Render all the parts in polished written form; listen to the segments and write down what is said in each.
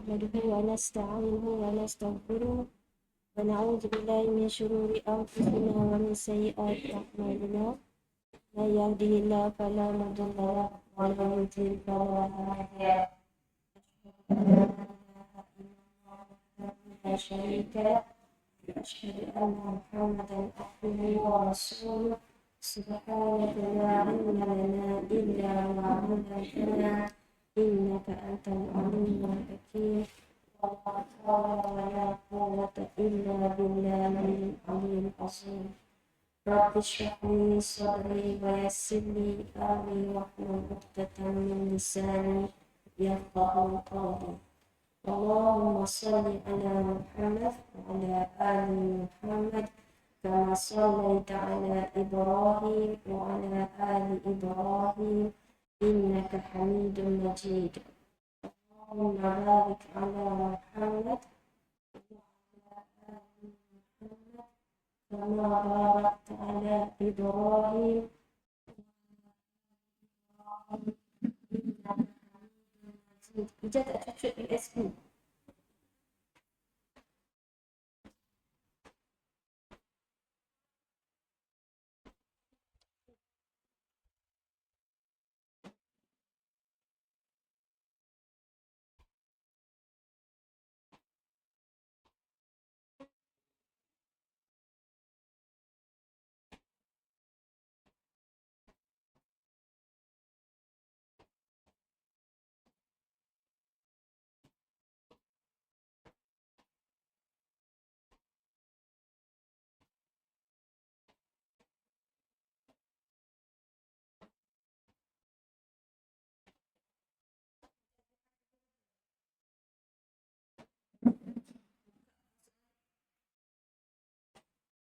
نحمده ونستعينه ونستغفره ونعوذ بالله من شرور أنفسنا ومن سيئات أعمالنا من يهده الله فلا مضل له ومن يضلل فلا هادي له لا شريك له أشهد أن محمدا عبده ورسوله سبحانك لا علم لنا إلا ما علمتنا إنك أنت العليم الحكيم ولا حول ولا قوة إلا بالله العلي العظيم رب اشرح لي صدري ويسر لي أمري واحلل عقدة من لساني يفقهوا قولي اللهم صل على محمد وعلى آل محمد كما صليت على إبراهيم وعلى آل إبراهيم إنك حميد مجيد اللهم بارك على محمد وعلى آل محمد كما باركت على إبراهيم إنك حميد مجيد. Ija tak cucuk USB.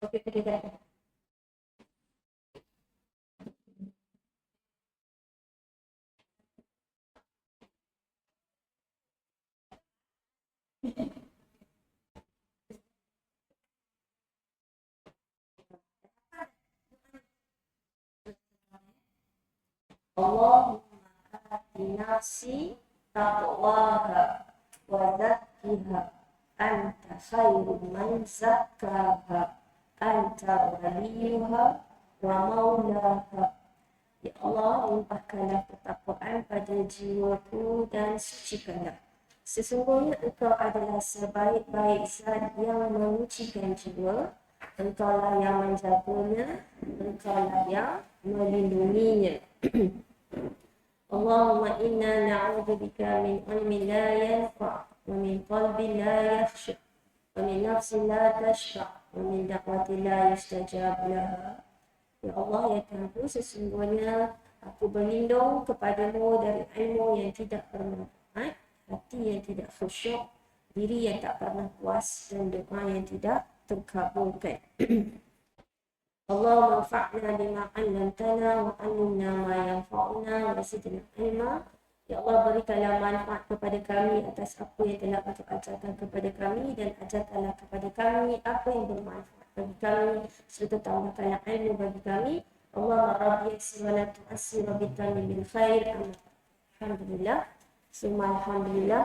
Okey, dah. Allahumma ati nafsi taqwaha wa zakkiha anta khairu man zakkaha anta waliyuha wa maulaha. Ya Allah, limpahkanlah ketakwaan pada jiwaku dan sucikanlah. Sesungguhnya engkau adalah sebaik-baik zat yang menyucikan jiwa. Engkaulah yang menjaganya, engkaulah yang melindunginya. Allahumma inna na'udzubika min ilmin la yanfa' wa min qalbin la yakhsha' wa min nafsin la tashba' wa min da'watin la yustajab laha. Ya Allah, ya Tuhanku, sesungguhnya aku berlindung kepadamu dari ilmu yang tidak bermanfaat, hati yang tidak khusyuk, diri yang tak pernah puas, dan doa yang tidak terkabulkan. Allahumma anfa'na bima 'allamtana wa 'allimna ma yanfa'una wa zidna ilma. Ya Allah, berikanlah manfaat kepada kami atas apa yang telah Engkau ajarkan kepada kami, dan ajarkanlah kepada kami apa yang bermanfaat bagi kami, serta tambahkanlah ilmu bagi kami. Allahumma rabbi yassir wa la tu'assir wa bitammi bil khair. Alhamdulillah. Summa alhamdulillah.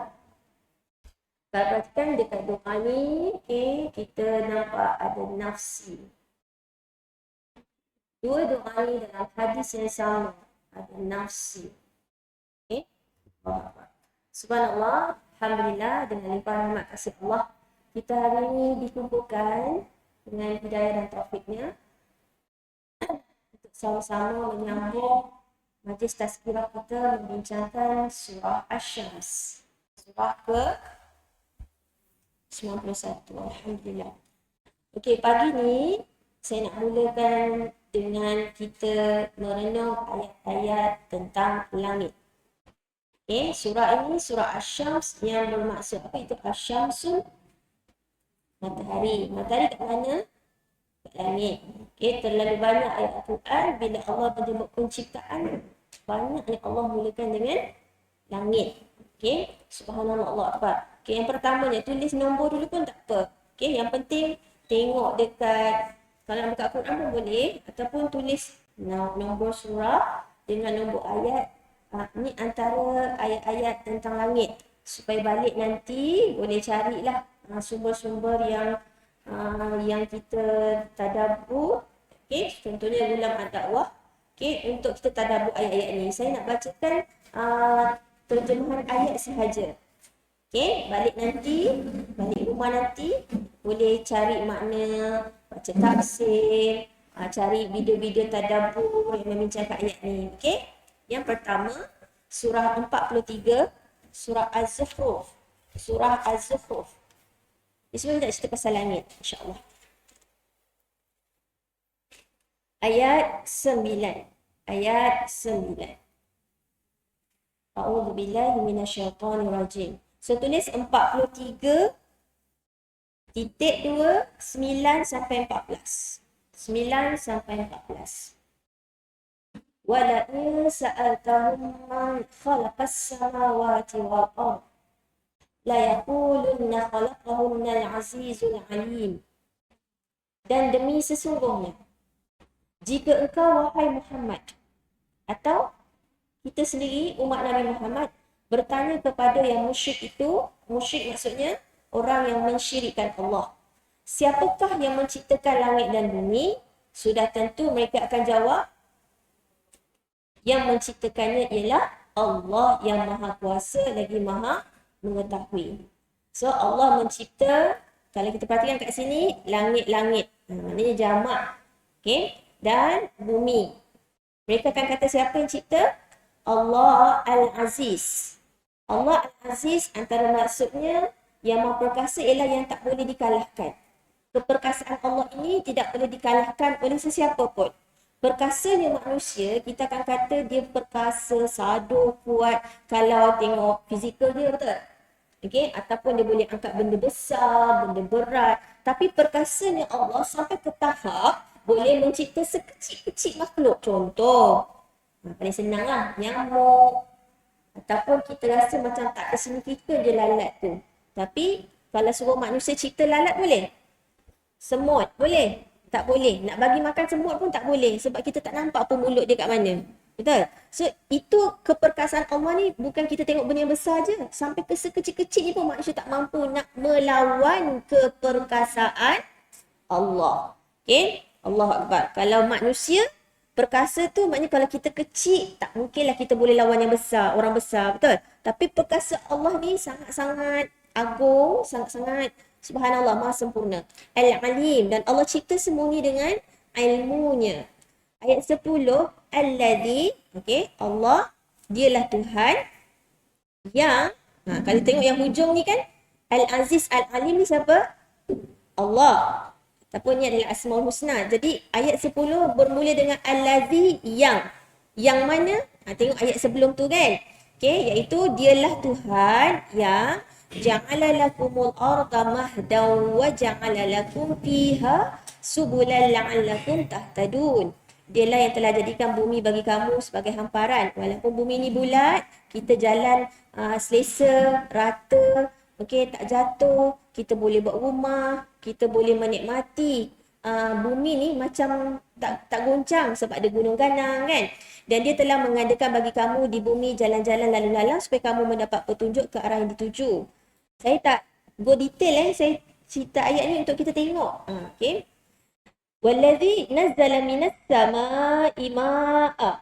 Perhatikan dekat doa ni, kita nampak ada nafsi. Dua doa ni dalam hadis yang sama, ada nafsi. Subhanallah, alhamdulillah, dengan limpahan rahmat kasih Allah, kita hari ini dikumpulkan dengan hidayah dan taufiknya untuk sama-sama menyambung majlis tazkirah kita membincangkan surah Asy-Syams, surah ke 91. Alhamdulillah. Okey, pagi ni saya nak mulakan dengan kita merenung ayat-ayat tentang langit. Okay, surah ini surah Asy-Syams yang bermaksud apa itu Asy-Syamsu? Matahari. Matahari kat mana? Kat langit. Okay, terlalu banyak ayat Al-Quran bila Allah menyebut penciptaan, banyak yang Allah mulakan dengan langit. Okay, subhanallah, Allah Akbar. Okay, yang pertamanya tulis nombor dulu pun tak apa. Okay, yang penting tengok dekat, kalau nak buka Al-Quran pun boleh, ataupun tulis nombor surah dengan nombor ayat. Ini antara ayat-ayat tentang langit. Supaya balik nanti boleh carilah sumber-sumber yang kita tadabbur. Okey, contohnya Gulam Ad-Dakwah. Okey, untuk kita tadabbur ayat-ayat ni. Saya nak bacakan terjemahan ayat sahaja. Okey, balik rumah nanti boleh cari makna, baca tafsir, cari video-video tadabbur yang membincangkan ayat ni. Okey. Yang pertama, surah 43, surah Az-Zukhruf. Surah Az-Zukhruf. Di sini tak cerita pasal langit, insya-Allah. Ayat 9. Ayat 9. A'udzubillahi minasyaitonirrajim. So tulis 43 titik 2 9 sampai 14. 9 sampai 14. Wala in sa'altahum man khalaqas samawati wal ard la yaqulunna khalaqahunna al-azizul alim. Dan demi sesungguhnya, jika engkau wahai Muhammad atau kita sendiri umat Nabi Muhammad bertanya kepada yang musyrik itu, musyrik maksudnya orang yang mensyirikkan Allah, siapakah yang menciptakan langit dan bumi? Sudah tentu mereka akan jawab, yang menciptakannya ialah Allah yang Maha Kuasa lagi Maha Mengetahui. So Allah mencipta, kalau kita perhatikan kat sini, langit-langit. Maknanya jamak. Okay? Dan bumi. Mereka akan kata siapa yang cipta? Allah Al-Aziz. Allah Al-Aziz antara maksudnya yang Maha Perkasa ialah yang tak boleh dikalahkan. Keperkasaan Allah ini tidak boleh dikalahkan oleh sesiapa pun. Perkasanya manusia, kita akan kata dia perkasa, sado, kuat kalau tengok fizikal dia, betul? Okay? Ataupun dia boleh angkat benda besar, benda berat. Tapi perkasanya Allah sampai ke tahap boleh mencipta sekecil-kecil makhluk. Contoh, paling senang lah, nyamuk. Ataupun kita rasa macam tak ada signifikan je lalat tu. Tapi kalau suruh manusia cipta lalat boleh? Semut boleh? Tak boleh. Nak bagi makan semut pun tak boleh. Sebab kita tak nampak pun mulut dia kat mana. Betul? So itu keperkasaan Allah ni bukan kita tengok benda yang besar je. Sampai ke sekecil-kecil ni pun manusia tak mampu nak melawan keperkasaan Allah. Okay? Allahu Akbar. Kalau manusia perkasa tu maknanya kalau kita kecil, tak mungkinlah kita boleh lawan yang besar, orang besar, betul? Tapi perkasa Allah ni sangat-sangat agung, sangat-sangat subhanallah, maha sempurna. Al-Alim, dan Allah cipta semua ni dengan ilmunya. Ayat 10, Alladhi, okay, Allah, dialah Tuhan yang, kalau tengok yang hujung ni kan, Al-Aziz, Al-Alim ni siapa? Allah. Ataupun ni adalah Asmaul Husna. Jadi ayat 10 bermula dengan Allazi yang. Yang mana? Tengok ayat sebelum tu kan. Okay, iaitu dialah Tuhan yang ja'ala lakumul arda mahdan wa ja'ala lakum fiha subulan la'allakum tahtadun. Dialah yang telah jadikan bumi bagi kamu sebagai hamparan. Walaupun bumi ni bulat, kita jalan selesa, rata, okey, tak jatuh, kita boleh buat rumah, kita boleh menikmati bumi ni macam tak goncang sebab ada gunung ganang kan. Dan dia telah mengadakan bagi kamu di bumi jalan-jalan lalu lalang supaya kamu mendapat petunjuk ke arah yang dituju. Saya tak go detail saya cerita ayat ni untuk kita tengok. Okey. Wallazi nazzala minas samaa'i maa'a.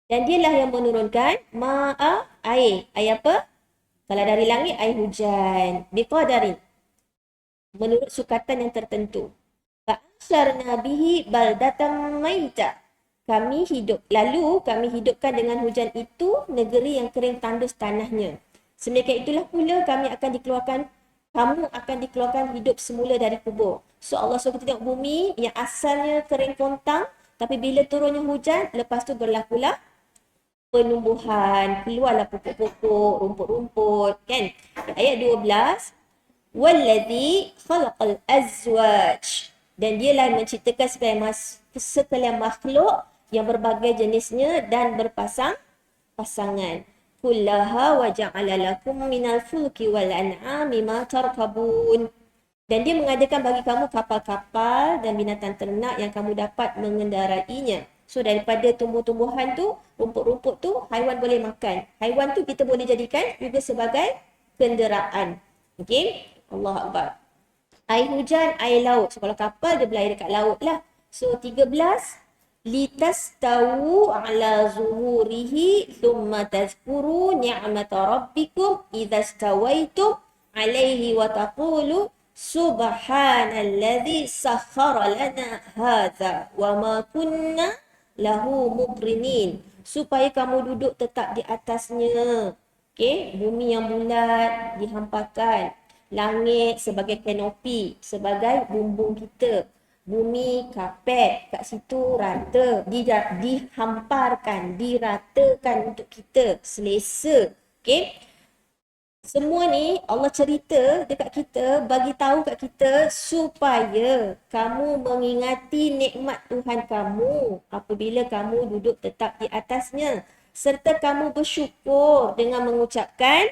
Dan dialah yang menurunkan ma'a, air. Air apa? Kalau dari langit, air hujan. Biqadarin. Menurut sukatan yang tertentu. Fa'asyarna bihi baldatan maita. Kami hidupkan dengan hujan itu negeri yang kering tandus tanahnya. Sedemikian itulah pula kamu akan dikeluarkan hidup semula dari kubur. So Allah suruh kita tengok bumi yang asalnya kering kontang, tapi bila turunnya hujan, lepas tu berlakulah penumbuhan, keluarlah pokok-pokok, rumput-rumput, kan? Ayat 12, Walladhi khalaqal azwaj. Dan dialah yang menciptakan sekalian makhluk yang berbagai jenisnya dan berpasang-pasangan. Kullaha wa ja'ala lakum minal fulki wal an'ami ma tarkabun. Dan dia mengadakan bagi kamu kapal-kapal dan binatang ternak yang kamu dapat mengendarainya. So daripada tumbuh-tumbuhan tu, rumput-rumput tu haiwan boleh makan. Haiwan tu kita boleh jadikan juga sebagai kenderaan. Okey? Allah Akbar. Air hujan, air laut. So kalau kapal dia berlayar dekat laut lah. So 13, litastawu ala zuhurihi thumma tazkuru ni'mata rabbikum idza stawaitum alaihi wa taqulu subhanalladzi sakhkhara lana hadza wa ma kunna lahu muqrinin, supaya kamu duduk tetap di atasnya. Okey, bumi yang bulat dihampakan, langit sebagai kanopi, sebagai bumbung kita. Bumi kapet kat situ rata, dihamparkan, diratakan untuk kita selesa. Okey. Semua ni Allah cerita dekat kita, bagi tahu kat kita supaya kamu mengingati nikmat Tuhan kamu apabila kamu duduk tetap di atasnya, serta kamu bersyukur dengan mengucapkan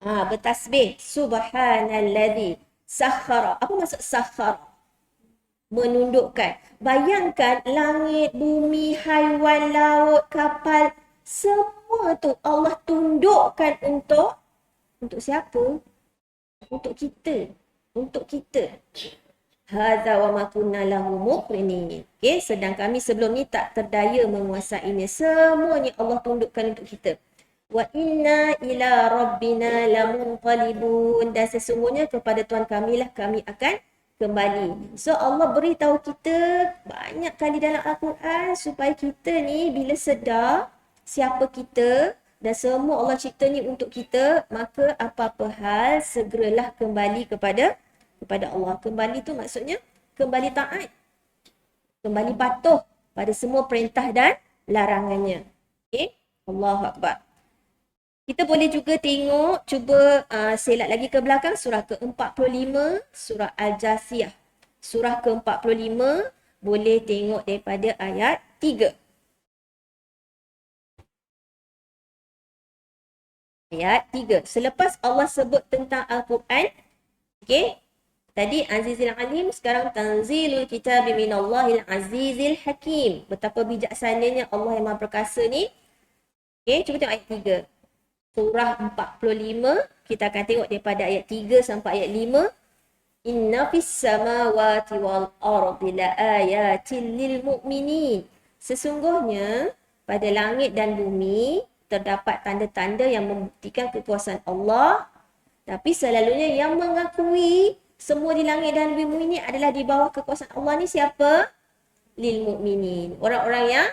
bertasbih subhanalladzi sakhara. Apa maksud sakhara? Menundukkan. Bayangkan langit, bumi, haiwan, laut, kapal, semua tu Allah tundukkan untuk siapa? Untuk kita. Untuk kita. Hadza wa ma kunna lahu muqrinin. Okey, sedang kami sebelum ni tak terdaya menguasainya. Semua ni Allah tundukkan untuk kita. Wa inna ila rabbina lamunqalibun, dan sesungguhnya kepada Tuhan kami lah kami akan kembali. So Allah beritahu kita banyak kali dalam Al-Quran supaya kita ni bila sedar siapa kita dan semua Allah cipta ni untuk kita, maka apa-apa hal segeralah kembali kepada Allah. Kembali tu maksudnya kembali taat, kembali patuh pada semua perintah dan larangannya. Okay? Allahu Akbar. Kita boleh juga tengok, cuba selat lagi ke belakang, surah ke-45, surah Al-Jasiyah. Surah ke-45, boleh tengok daripada ayat 3. Ayat 3. Selepas Allah sebut tentang Al-Quran, okay, tadi Azizil Alim, sekarang Tanzilul Kitab Minallahil Azizil Hakim. Betapa bijaksananya Allah yang Maha Perkasa ni. Okay, cuba tengok ayat 3. Surah 45, kita akan tengok daripada ayat 3 sampai ayat 5. Inna fis samawati wal ardi la ayatin lil mu'minin. Sesungguhnya pada langit dan bumi terdapat tanda-tanda yang membuktikan kekuasaan Allah. Tapi selalunya yang mengakui semua di langit dan bumi ini adalah di bawah kekuasaan Allah ni siapa? Lil mu'minin. Orang-orang yang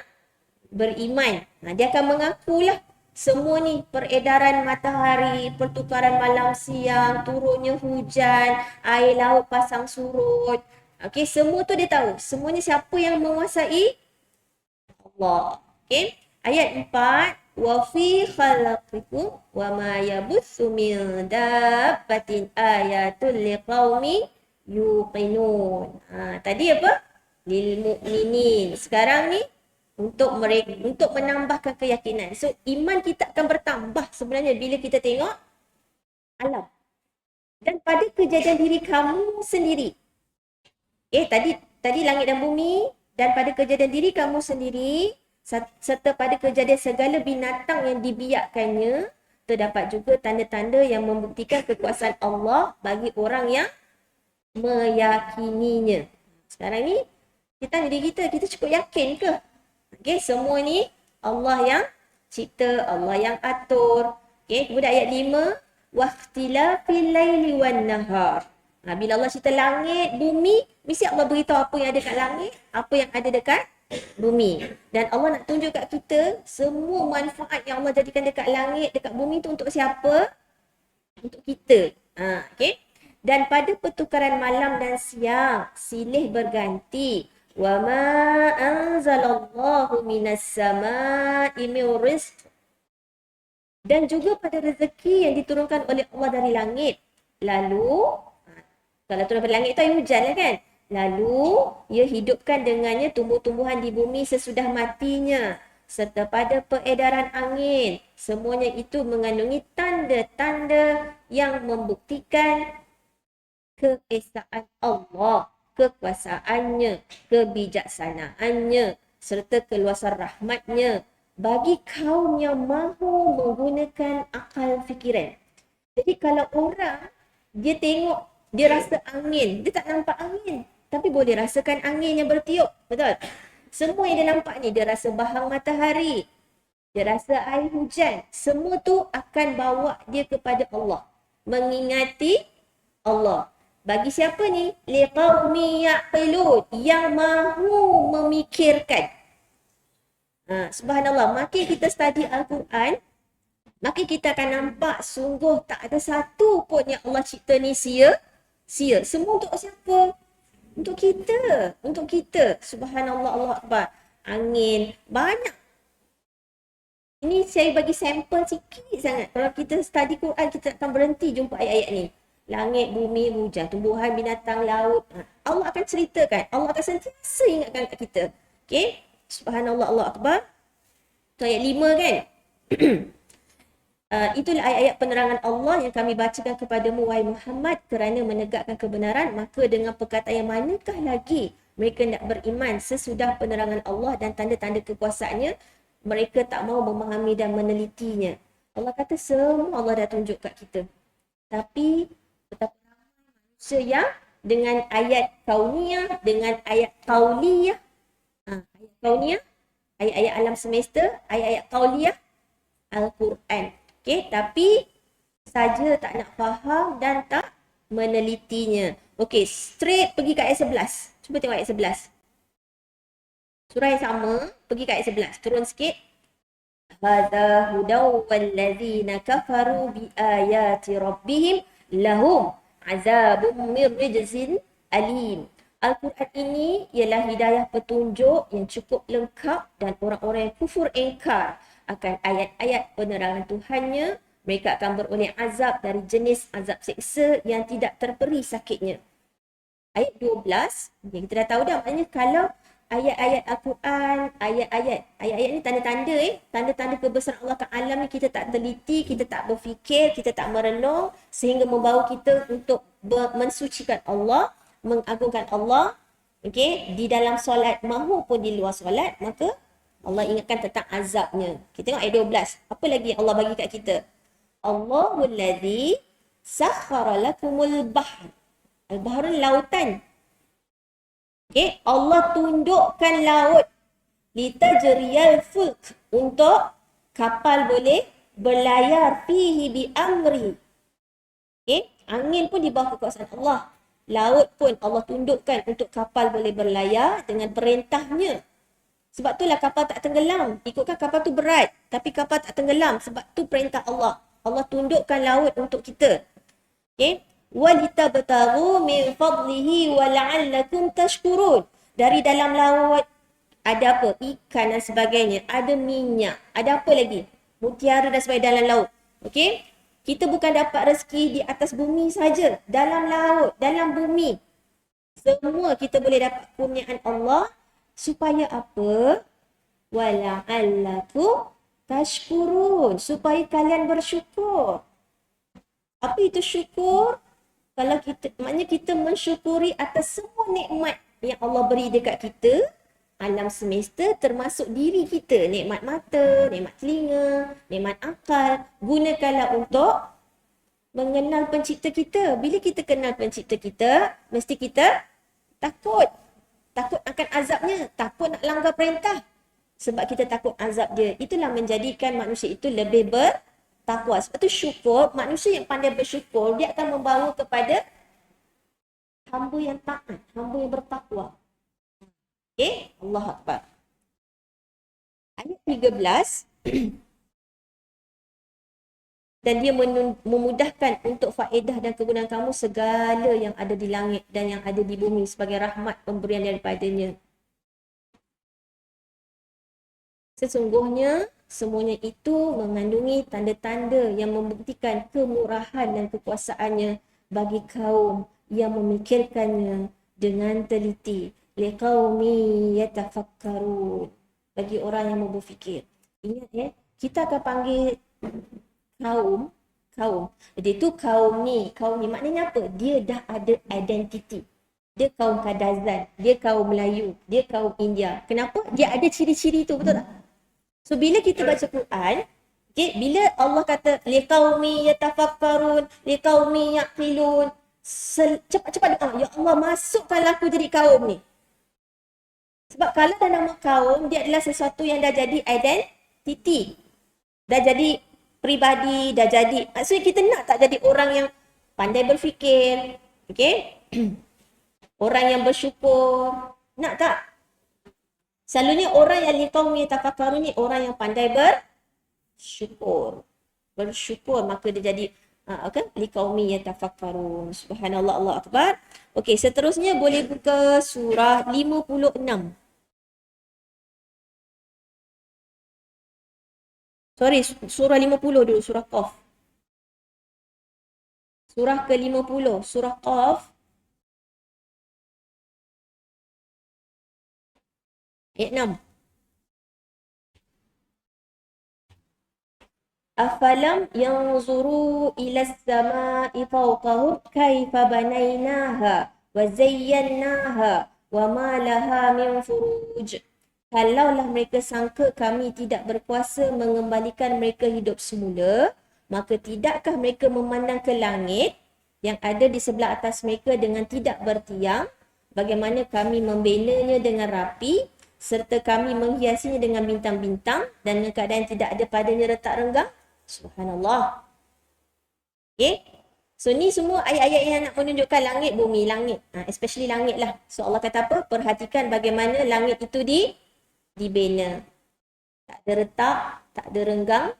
beriman. Dia akan mengakulah semua ni, peredaran matahari, pertukaran malam siang, turunnya hujan, air laut pasang surut. Okey, semua tu dia tahu. Semuanya siapa yang menguasai? Allah. Okey. Ayat 4, wa fi khalaqikum wa ma yabutsu min dabbatin ayatul liqaumi yuqinun. Tadi apa? Lil mu'minin. Sekarang ni untuk mereka, untuk menambahkan keyakinan. So iman kita akan bertambah sebenarnya bila kita tengok alam dan pada kejadian diri kamu sendiri. Tadi langit dan bumi, dan pada kejadian diri kamu sendiri, serta pada kejadian segala binatang yang dibiakkannya, terdapat juga tanda-tanda yang membuktikan kekuasaan Allah bagi orang yang meyakininya. Sekarang ni kita cukup yakin ke? Okey, semua ni Allah yang cipta, Allah yang atur. Okey, kemudian ayat 5, waqtilafil laili wan nahar. Bila Allah cipta langit, bumi, mesti Allah beritahu apa yang ada kat langit, apa yang ada dekat bumi. Dan Allah nak tunjuk kat kita semua manfaat yang Allah jadikan dekat langit, dekat bumi tu untuk siapa? Untuk kita. Okey. Dan pada pertukaran malam dan siang, silih berganti. Wa ma anzalallahu minas sama'i min rizq. Dan juga pada rezeki yang diturunkan oleh Allah dari langit. Lalu, kalau turun dari langit tu air hujan lah kan? Lalu, ia hidupkan dengannya tumbuh-tumbuhan di bumi sesudah matinya. Serta pada peredaran angin. Semuanya itu mengandungi tanda-tanda yang membuktikan keesaan Allah, kekuasaannya, kebijaksanaannya. serta keluasan rahmatnya bagi kaum yang mahu menggunakan akal fikiran. Jadi kalau orang, dia tengok, dia rasa angin, dia tak nampak angin, tapi boleh rasakan angin yang bertiup, betul? Semua yang dia nampak ni, dia rasa bahang matahari, dia rasa air hujan, semua tu akan bawa dia kepada Allah. Mengingati Allah. Bagi siapa ni? Liqaumi ya'qilun, yang mahu memikirkan. Subhanallah, makin kita study Al-Quran, makin kita akan nampak sungguh tak ada satu pun yang Allah cipta ni sia. Semua untuk siapa? Untuk kita. Untuk kita. Subhanallah, Allah Akbar. Angin, banyak. Ini saya bagi sampel sikit sangat. Kalau kita study Quran, kita akan berhenti jumpa ayat-ayat ni. Langit, bumi, hujan, tumbuhan, binatang, laut. Allah akan ceritakan. Allah akan sentiasa ingatkan kat kita. Okay? Subhanallah, Allah Akbar. Itu ayat 5 kan? Itulah ayat-ayat penerangan Allah yang kami bacakan kepadamu, wahai Muhammad, kerana menegakkan kebenaran. Maka dengan perkataan yang manakah lagi mereka nak beriman sesudah penerangan Allah dan tanda-tanda kekuasaannya, mereka tak mau memahami dan menelitinya. Allah kata semua Allah dah tunjuk kat kita. Tapi betapa ramai manusia yang dengan ayat kauniyah, dengan ayat qauliyah, ayat kauniyah, ayat-ayat alam semesta, ayat-ayat qauliyah, Al-Quran. Okay, tapi saja tak nak faham dan tak menelitinya. Okay, straight pergi ke ayat 11. Cuba tengok ayat 11. Surah yang sama, pergi ke ayat 11. Turun sikit. Hadza hudaw walladzina kafaru bi ayati rabbihim lahum azabun min rijzin alim. Al-Quran ini ialah hidayah petunjuk yang cukup lengkap dan orang-orang yang kufur ingkar akan ayat-ayat penerangan Tuhannya, mereka akan beroleh azab dari jenis azab seksa yang tidak terperi sakitnya. Ayat 12, kita dah tahu dah, maknanya kalau ayat-ayat Al-Quran, ayat-ayat ni tanda-tanda tanda-tanda kebesaran Allah kat alam ni kita tak teliti, kita tak berfikir, kita tak merenung sehingga membawa kita untuk mensucikan Allah, mengagungkan Allah, okey, di dalam solat maupun di luar solat, maka Allah ingatkan tentang azabnya. Kita tengok ayat 12. Apa lagi Allah bagi kat kita? Allahul ladzi sakhkhara lakumul bahr. Al-bahr lautan. Okey, Allah tundukkan laut litajriyal fulk, untuk kapal boleh berlayar fihi bi amri. Okey, angin pun di bawah kekuasaan Allah. Laut pun Allah tundukkan untuk kapal boleh berlayar dengan perintahnya. Sebab itulah kapal tak tenggelam. Ikutkan kapal tu berat, tapi kapal tak tenggelam. Sebab tu perintah Allah. Allah tundukkan laut untuk kita. Okay? وَلِتَبْتَغُوا مِنْ فَضْلِهِ وَلَعَلَّكُمْ تَشْكُرُونَ. Dari dalam laut ada apa? Ikan dan sebagainya. Ada minyak. Ada apa lagi? Mutiara dan sebagainya dalam laut. Okay? Kita bukan dapat rezeki di atas bumi saja. Dalam laut, dalam bumi. Semua kita boleh dapat kurniaan Allah. Supaya apa? Wala'allakum tashkurun. Supaya kalian bersyukur. Apa itu syukur? Kalau kita, maknanya kita mensyukuri atas semua nikmat yang Allah beri dekat kita, alam semesta, termasuk diri kita. Nikmat mata, nikmat telinga, nikmat akal. Gunakanlah untuk mengenal pencipta kita. Bila kita kenal pencipta kita, mesti kita takut. Takut akan azabnya, takut nak langgar perintah. Sebab kita takut azab dia. Itulah menjadikan manusia itu lebih bertakwa. Sebab itu syukur, manusia yang pandai bersyukur, dia akan membawa kepada hamba yang taat, hamba yang bertakwa. Okay, Allah Akbar. Ayat 13. Dan dia memudahkan untuk faedah dan kegunaan kamu segala yang ada di langit dan yang ada di bumi sebagai rahmat pemberian daripadanya. Sesungguhnya semuanya itu mengandungi tanda-tanda yang membuktikan kemurahan dan kekuasaannya bagi kaum yang memikirkannya dengan teliti. Liqaumi yatafakkarun. Bagi orang yang mau berfikir. Ingat kita akan panggil kaum. Jadi tu kaum ni maknanya apa? Dia dah ada identiti. Dia kaum Kadazan, dia kaum Melayu, dia kaum India. Kenapa? Dia ada ciri-ciri tu, betul tak? So bila kita baca Quran, okay, bila Allah kata liqaumi yatafakkarun, liqaumi yaqilun, cepat-cepat doa, ya Allah masukkanlah aku jadi kaum ni. Sebab kalau dah nama kaum, dia adalah sesuatu yang dah jadi identiti. Dah jadi peribadi, dah jadi. Maksudnya kita nak tak jadi orang yang pandai berfikir, okay? Orang yang bersyukur. Nak tak? Selalunya orang yang liqaumi yatafakkarun ni orang yang pandai bersyukur. Bersyukur maka dia jadi liqaumi yatafakkarun. Subhanallah, Allah Akbar. Okey, seterusnya boleh buka surah 56. Sorry, surah 50 dulu, surah Qaf. Surah ke-50, surah Qaf. Ayat 6. Afalam yanzuru ila as-sama'i fawqahum kaifa banaynaha wa zayyannaha wa ma laha min furuj. Kalaulah mereka sangka kami tidak berkuasa mengembalikan mereka hidup semula, maka tidakkah mereka memandang ke langit yang ada di sebelah atas mereka dengan tidak bertiang, bagaimana kami membinanya dengan rapi, serta kami menghiasinya dengan bintang-bintang dan dalam keadaan tidak ada padanya retak renggang. Subhanallah. Okay. So ni semua ayat-ayat yang nak menunjukkan langit, bumi, langit. Especially langit lah. So Allah kata apa? Perhatikan bagaimana langit itu dibina. Tak ada retak, tak ada renggang.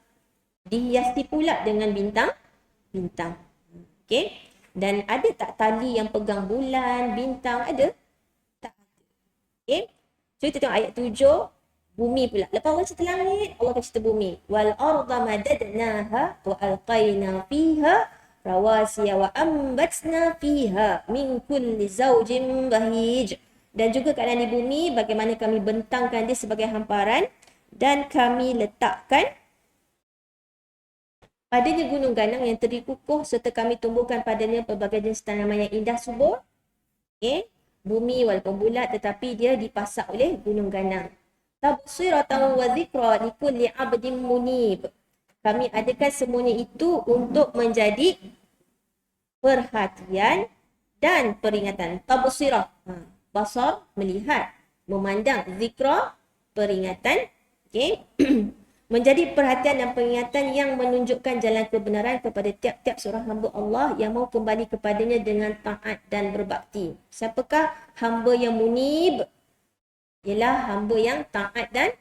Dihiasi pula dengan bintang-bintang. Okay. Dan ada tak tali yang pegang bulan, bintang? Ada? Tak ada. Okay. So kita tengok ayat 7. Bumi pula. Lepas Allah cerita langit, Allah akan cerita bumi. Wal arda madadnaha wa alqaina fiha rawasiya wa ambatna fiha min kulli zawjin bahij. Dan juga keadaan di bumi, bagaimana kami bentangkan dia sebagai hamparan dan kami letakkan padanya gunung ganang yang terikukuh serta kami tumbuhkan padanya pelbagai jenis tanaman yang indah subur. Okay. Bumi walaupun bulat tetapi dia dipasak oleh gunung ganang. Tabsiratan wa zikra likulli 'abdin munib. Kami adakan semuanya itu untuk menjadi perhatian dan peringatan. Tabsirah, basar, melihat, memandang, zikra, peringatan, okey. Menjadi perhatian dan peringatan yang menunjukkan jalan kebenaran kepada tiap-tiap seorang hamba Allah yang mau kembali kepadanya dengan taat dan berbakti. Siapakah hamba yang munib? Ialah hamba yang taat dan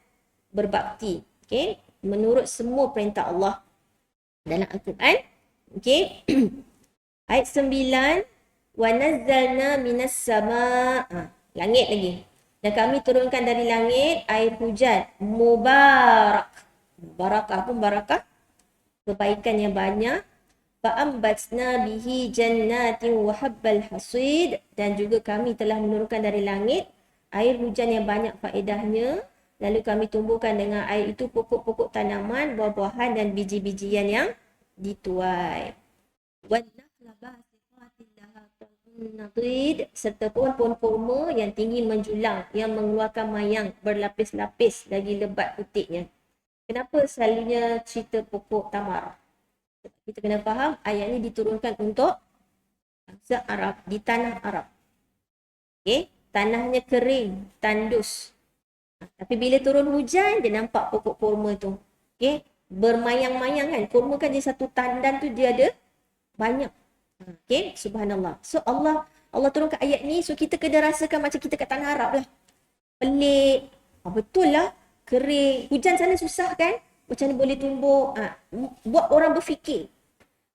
berbakti. Okay? Menurut semua perintah Allah dalam Al-Quran. Okay? Ayat 9. Wa nazzalna minas sama'. Langit lagi. Dan kami turunkan dari langit air hujan. Mubarak. Barakah pun barakah. Kebaikan yang banyak. Fa'ambatsna bihi jannatin wa habbal hasid. Dan juga kami telah menurunkan dari langit air hujan yang banyak faedahnya. Lalu kami tumbuhkan dengan air itu pokok-pokok tanaman, buah-buahan dan biji-bijian yang dituai. Serta pohon-pohon kurma yang tinggi menjulang, yang mengeluarkan mayang berlapis-lapis lagi lebat putihnya. Kenapa selalunya cerita pokok tamar? Kita kena faham ayat ini diturunkan untuk bangsa Arab, di tanah Arab. Okay? Tanahnya kering, tandus. Tapi bila turun hujan, dia nampak pokok kurma tu. Okay? Bermayang-mayang kan. Kurma kan dia satu tandan tu dia ada banyak. Okay? Subhanallah. So Allah turunkan ayat ni, so kita kena rasakan macam kita kat tanah Arab lah. Pelik. Betul lah. Kering. Hujan sana susah kan? Macam mana boleh tumbuh? Buat orang berfikir.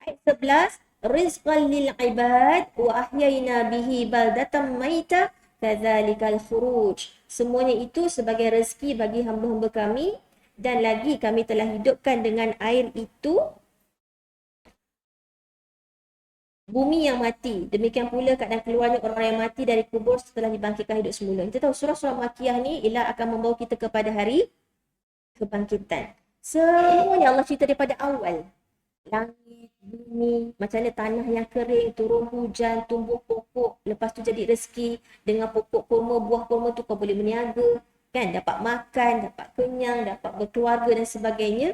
Ayat 11. Rizqan lil ibad wa ahyayna bihi baldatan maita kadzalikal khuruj. Semuanya itu sebagai rezeki bagi hamba-hamba kami dan lagi kami telah hidupkan dengan air itu bumi yang mati. Demikian pula keadaan keluarnya orang-orang yang mati dari kubur setelah dibangkitkan hidup semula. Kita tahu surah-surah Makkiyah ni ialah akan membawa kita kepada hari kebangkitan. Semuanya Allah cerita daripada awal. langit, bumi, macam mana tanah yang kering, turun hujan, tumbuh pokok, lepas tu jadi rezeki. Dengan pokok kurma, buah kurma tu kau boleh berniaga, kan? Dapat makan, dapat kenyang, dapat berkeluarga dan sebagainya.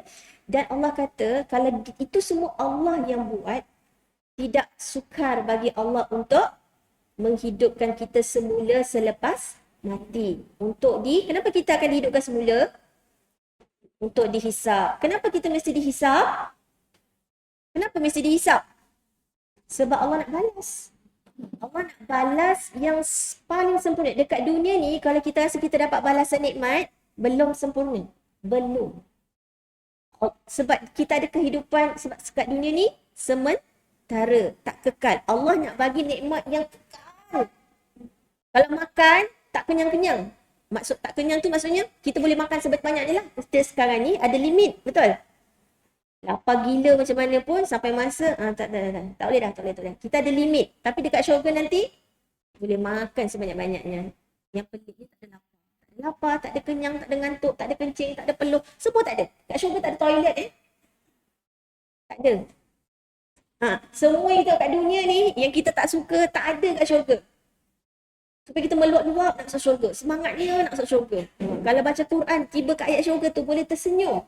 Dan Allah kata, kalau itu semua Allah yang buat, tidak sukar bagi Allah untuk menghidupkan kita semula selepas mati. Kenapa kita akan dihidupkan semula? Untuk dihisap. Kenapa kita mesti dihisap? Kenapa mesti dihisap? Sebab Allah nak balas. Allah nak balas yang paling sempurna. Dekat dunia ni, kalau kita rasa kita dapat balasan nikmat, belum sempurna. Belum. Sebab kita ada kehidupan, sebab dekat dunia ni, sementara, tak kekal. Allah nak bagi nikmat yang kekal. Kalau makan, tak kenyang-kenyang. Maksud tak kenyang tu maksudnya, kita boleh makan sebanyak-banyaknya lah. Kita sekarang ni ada limit, betul? Lapar gila macam mana pun sampai masa tak boleh dah. Kita ada limit. Tapi dekat syurga nanti boleh makan sebanyak-banyaknya. Yang pentingnya tak ada lapar. Tak ada lapar, tak ada kenyang, tak ada ngantuk, tak ada kencing, tak ada peluh. Semua tak ada. Dekat syurga tak ada toilet Tak ada. Semua yang kat dunia ni yang kita tak suka tak ada kat syurga. Supaya kita meluap-luap nak masuk syurga. Semangatnya nak masuk syurga. Kalau baca Quran, tiba kat ayat syurga tu boleh tersenyum.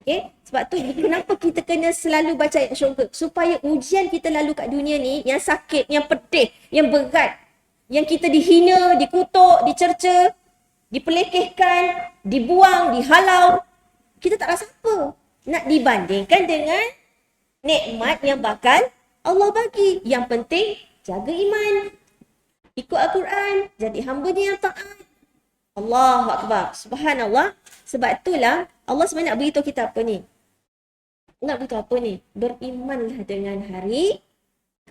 Okay? Sebab tu kenapa kita kena selalu baca ayat syurga? Supaya ujian kita lalu kat dunia ni, yang sakit, yang pedih, yang berat, yang kita dihina, dikutuk, dicerca, dipelekehkan, dibuang, dihalau, kita tak rasa apa. Nak dibandingkan dengan nikmat yang bakal Allah bagi. Yang penting, jaga iman. Ikut Al-Quran, jadi hamba-Nya yang taat. Allahu Akbar. Subhanallah. Sebab itulah Allah sebenarnya nak beritahu kita apa ni? Nak beritahu apa ni? Berimanlah dengan hari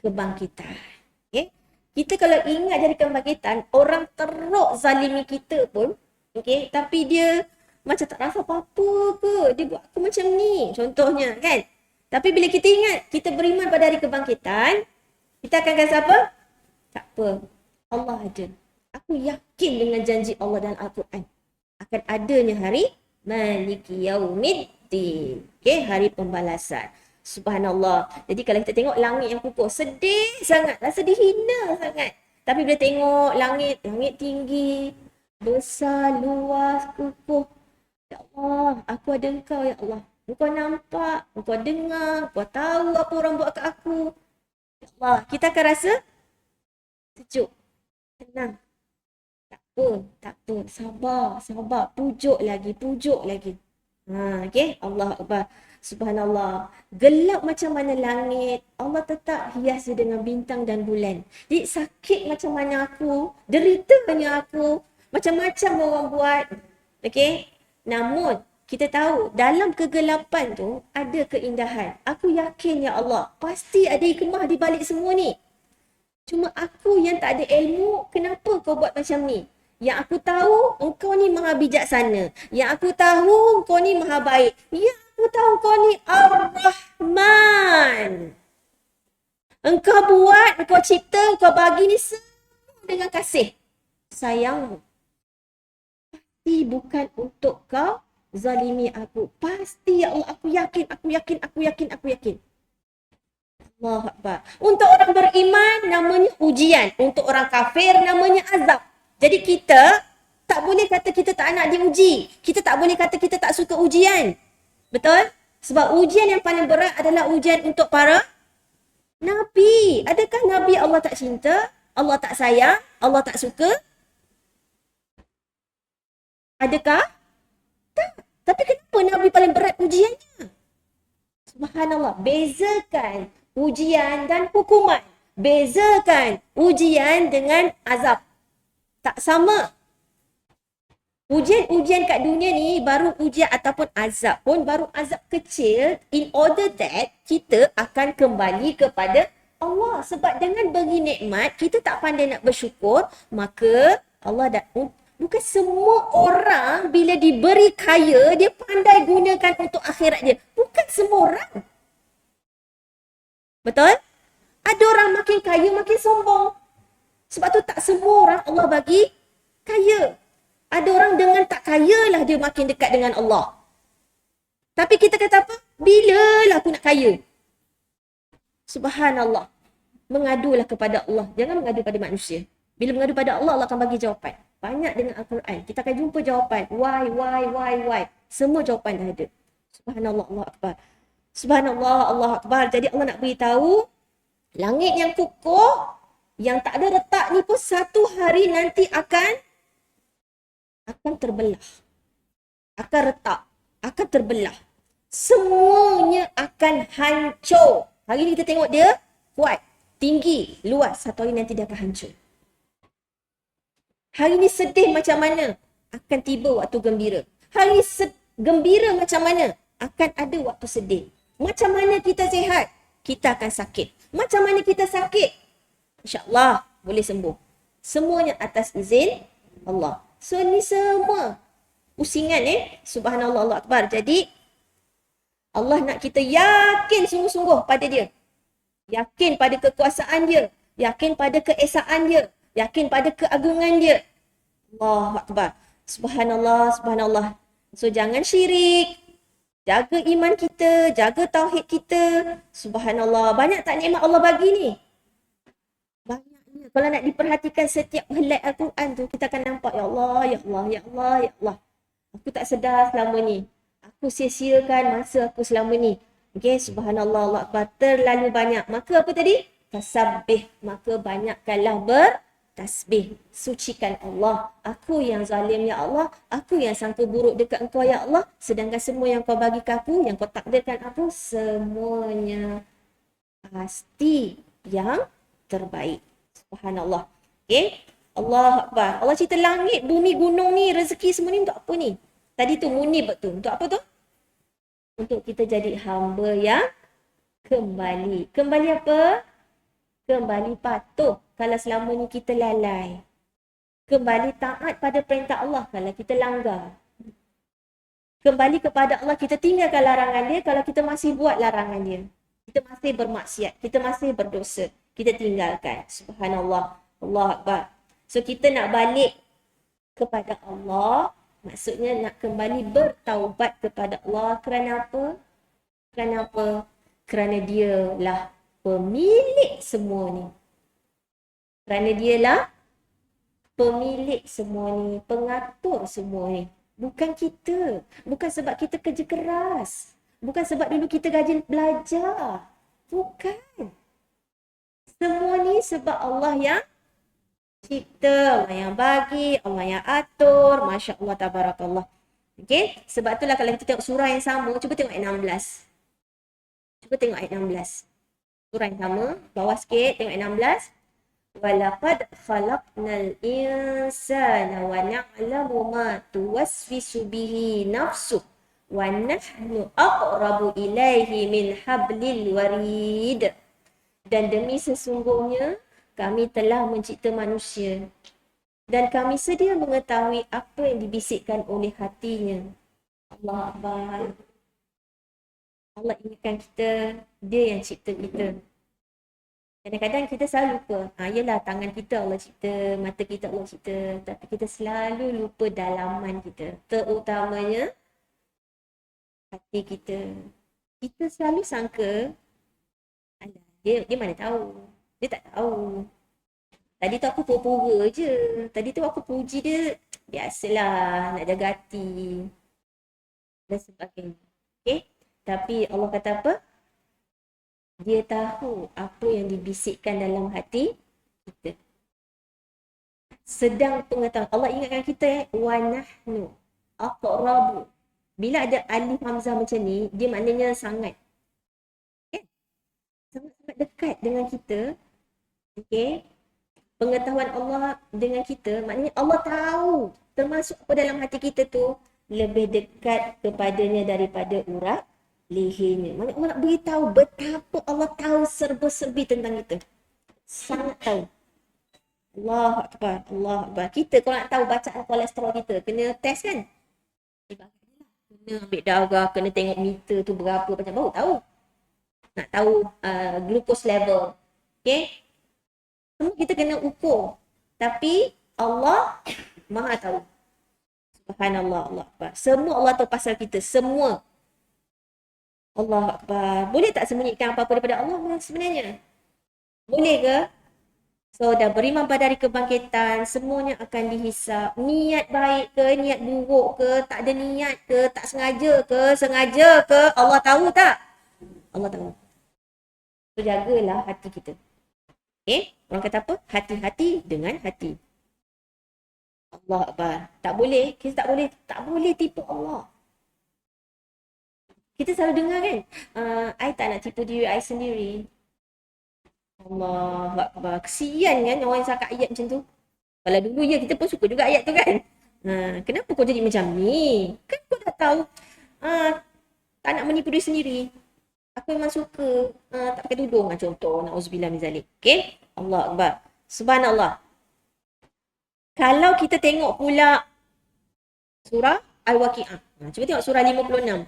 kebangkitan. Okay? Kita kalau ingat hari kebangkitan, orang teruk zalimi kita pun, okay? Tapi dia macam tak rasa apa-apa ke? Dia buat aku macam ni. Contohnya kan? Tapi bila kita ingat, kita beriman pada hari kebangkitan, kita akan kata apa? Tak apa. Allah ada. Aku yakin dengan janji Allah dan Al-Quran. Akan adanya hari Maliki Yaumiddin. Okay, hari pembalasan. Subhanallah. Jadi kalau kita tengok langit yang kukuh, sedih sangat. Rasa dihina sangat. Tapi bila tengok langit tinggi, besar, luas, kukuh. Ya Allah, aku ada Engkau ya Allah. Engkau nampak, Engkau dengar, Engkau tahu apa orang buat kat aku. Ya Allah, kita akan rasa sejuk. Tenang. Tak apa. Sabar. Pujuk lagi. Okay. Allah Akbar. Subhanallah. Gelap macam mana langit, Allah tetap hias dengan bintang dan bulan. Jadi sakit macam mana aku, deritanya aku, macam-macam orang buat. Okay. Namun, kita tahu dalam kegelapan tu ada keindahan. Aku yakin ya Allah, pasti ada hikmah di balik semua ni. Cuma aku yang tak ada ilmu, kenapa kau buat macam ni? Yang aku tahu, engkau ni maha bijaksana. Yang aku tahu, engkau ni maha baik. Yang aku tahu, engkau ni Ar-Rahman. Engkau buat, engkau cipta, engkau bagi ni semua dengan kasih sayangmu. Pasti bukan untuk kau zalimi aku. Pasti ya Allah, aku yakin. Allahu Akbar. Untuk orang beriman namanya ujian. Untuk orang kafir namanya azab. Jadi kita tak boleh kata kita tak nak diuji. Kita tak boleh kata kita tak suka ujian. Betul? Sebab ujian yang paling berat adalah ujian untuk para Nabi. Adakah Nabi Allah tak cinta? Allah tak sayang? Allah tak suka? Adakah? Tak. Tapi kenapa Nabi paling berat ujiannya? Subhanallah. Bezakan ujian dan hukuman. Bezakan ujian dengan azab. Tak sama. Ujian-ujian kat dunia ni baru ujian ataupun azab pun baru azab kecil in order that kita akan kembali kepada Allah. Sebab dengan bagi nikmat, kita tak pandai nak bersyukur, maka Allah dah... Bukan semua orang bila diberi kaya, dia pandai gunakan untuk akhirat dia. Bukan semua orang. Betul? Ada orang makin kaya, makin sombong. Sebab tu tak semua orang Allah bagi kaya. Ada orang dengan tak kaya lah dia makin dekat dengan Allah. Tapi kita kata apa? Bilalah aku nak kaya. Subhanallah. Mengadulah kepada Allah. Jangan mengadu pada manusia. Bila mengadu pada Allah, Allah akan bagi jawapan. Banyak dengan Al-Quran. Kita akan jumpa jawapan. Why. Semua jawapan dah ada. Subhanallah, Allah Akbar. Subhanallah, Allah Akbar. Jadi Allah nak beritahu, langit yang kukuh, yang tak ada retak ni pun satu hari nanti akan terbelah. Akan retak. Akan terbelah. Semuanya akan hancur. Hari ni kita tengok dia kuat, tinggi, luas. Satu hari nanti dia akan hancur. Hari ni sedih macam mana? Akan tiba waktu gembira. Hari ni gembira macam mana? Akan ada waktu sedih. Macam mana kita sihat? Kita akan sakit. Macam mana kita sakit? InsyaAllah boleh sembuh. Semuanya atas izin Allah. So ni semua pusingan Subhanallah, Allah Akbar. Jadi Allah nak kita yakin sungguh-sungguh pada dia. Yakin pada kekuasaan dia. Yakin pada keesaan dia. Yakin pada keagungan dia. Allahu Akbar. Subhanallah, Subhanallah. So jangan syirik. Jaga iman kita, jaga tauhid kita. Subhanallah. Banyak tak nikmat Allah bagi ni? Banyaknya. Kalau nak diperhatikan setiap helai Al-Quran tu, kita akan nampak, ya Allah, ya Allah, ya Allah, ya Allah. Aku tak sedar selama ni. Aku sia-siakan masa aku selama ni. Okay, Subhanallah, Allah Akbar. Terlalu banyak. Maka apa tadi? Tasabbih. Maka banyakkanlah bertasbih. Sucikan Allah. Aku yang zalim, ya Allah. Aku yang sangka buruk dekat engkau, ya Allah. Sedangkan semua yang kau bagi ke aku, yang kau takdirkan aku, semuanya pasti yang terbaik. Subhanallah. Okay. Allah Akbar. Allah cerita langit, bumi, gunung ni, rezeki semua ni untuk apa ni? Tadi tu munib tu. Untuk apa tu? Untuk kita jadi hamba yang kembali. Kembali apa? Kembali patuh kalau selama ni kita lalai. Kembali taat pada perintah Allah kalau kita langgar. Kembali kepada Allah, kita tinggalkan larangan dia kalau kita masih buat larangan dia. Kita masih bermaksiat, kita masih berdosa. Kita tinggalkan. Subhanallah. Allah Akbar. So kita nak balik kepada Allah. Maksudnya nak kembali bertaubat kepada Allah. Kerana apa? Kerana apa? Kerana dialah pemilik semua ni. Kerana dialah pemilik semua ni. Pengatur semua ni. Bukan kita. Bukan sebab kita kerja keras. Bukan sebab dulu kita rajin belajar. Bukan. Semua ni sebab Allah yang cipta, Allah yang bagi, Allah yang atur. Masya Allah, tabarakallah. Okay? Sebab itulah kalau kita tengok surah yang sama, cuba tengok ayat 16. Cuba tengok ayat 16. Surah yang sama, bawah sikit, tengok ayat 16. وَلَقَدْ خَلَقْنَا الْإِنسَانَ وَنَعْلَمُ مَا تُوَسْوِسُ بِهِ نَفْسُهُ وَنَحْنُ أَقْرَبُ إِلَيْهِ مِنْ حَبْلِ الْوَرِيدِ. Dan demi sesungguhnya, kami telah mencipta manusia dan kami sedia mengetahui apa yang dibisikkan oleh hatinya. Allah Akbar. Allah ingatkan kita, dia yang cipta kita. Kadang-kadang kita selalu lupa. Yelah, tangan kita Allah cipta, mata kita Allah cipta. Tapi kita selalu lupa dalaman kita. Terutamanya hati kita. Kita selalu sangka, dia mana tahu. Dia tak tahu. Tadi tu aku pura-pura je. Tadi tu aku puji dia. Biasalah, nak jaga hati. Dan sebagainya. Okay? Tapi Allah kata apa? Dia tahu apa yang dibisikkan dalam hati kita. Sedang pengetahuan. Allah ingatkan kita wa nahnu aqrabu. Bila ada alif hamzah macam ni, dia maknanya sangat. Okay? Sangat-sangat dekat dengan kita. Okay? Pengetahuan Allah dengan kita, maknanya Allah tahu. Termasuk apa dalam hati kita tu, lebih dekat kepadanya daripada urat lehernya. Maknanya Allah nak beritahu betapa Allah tahu serba-serbi tentang kita. Sangat tahu. Allah Akbar, Allah Akbar. Kita kalau nak tahu bacaan kolesterol kita, kena test kan? Kena ambil darah, kena tengok meter tu berapa, macam baru tahu. Nak tahu glucose level. Okay? Semua kita kena ukur. Tapi Allah Maha tahu. Subhanallah, Allah Akbar. Semua Allah tahu pasal kita. Semua. Allah Akbar. Boleh tak sembunyikan apa-apa daripada Allah sebenarnya? Boleh ke? So, dah beriman pada hari kebangkitan, semuanya akan dihisap. Niat baik ke, niat buruk ke, tak ada niat ke, tak sengaja ke, Allah tahu tak? Allah tahu. So, jagalah hati kita. Okay? Orang kata apa? Hati-hati dengan hati. Allah Akbar. Tak boleh, kita tak boleh tipu Allah. Kita selalu dengar kan, I tak nak tipu diri I sendiri. Allah Akbar. Kesian kan orang yang cakap ayat macam tu. Kalau dulu ya kita pun suka juga ayat tu kan. Kenapa kau jadi macam ni? Kan kau dah tahu tak nak menipu diri sendiri. Aku memang suka tak pakai tudung lah contoh. Na'udzubillah min zalik. Okay? Allah Akbar. Subhanallah. Kalau kita tengok pula surah Al-Waqi'ah. Cuba tengok surah 56.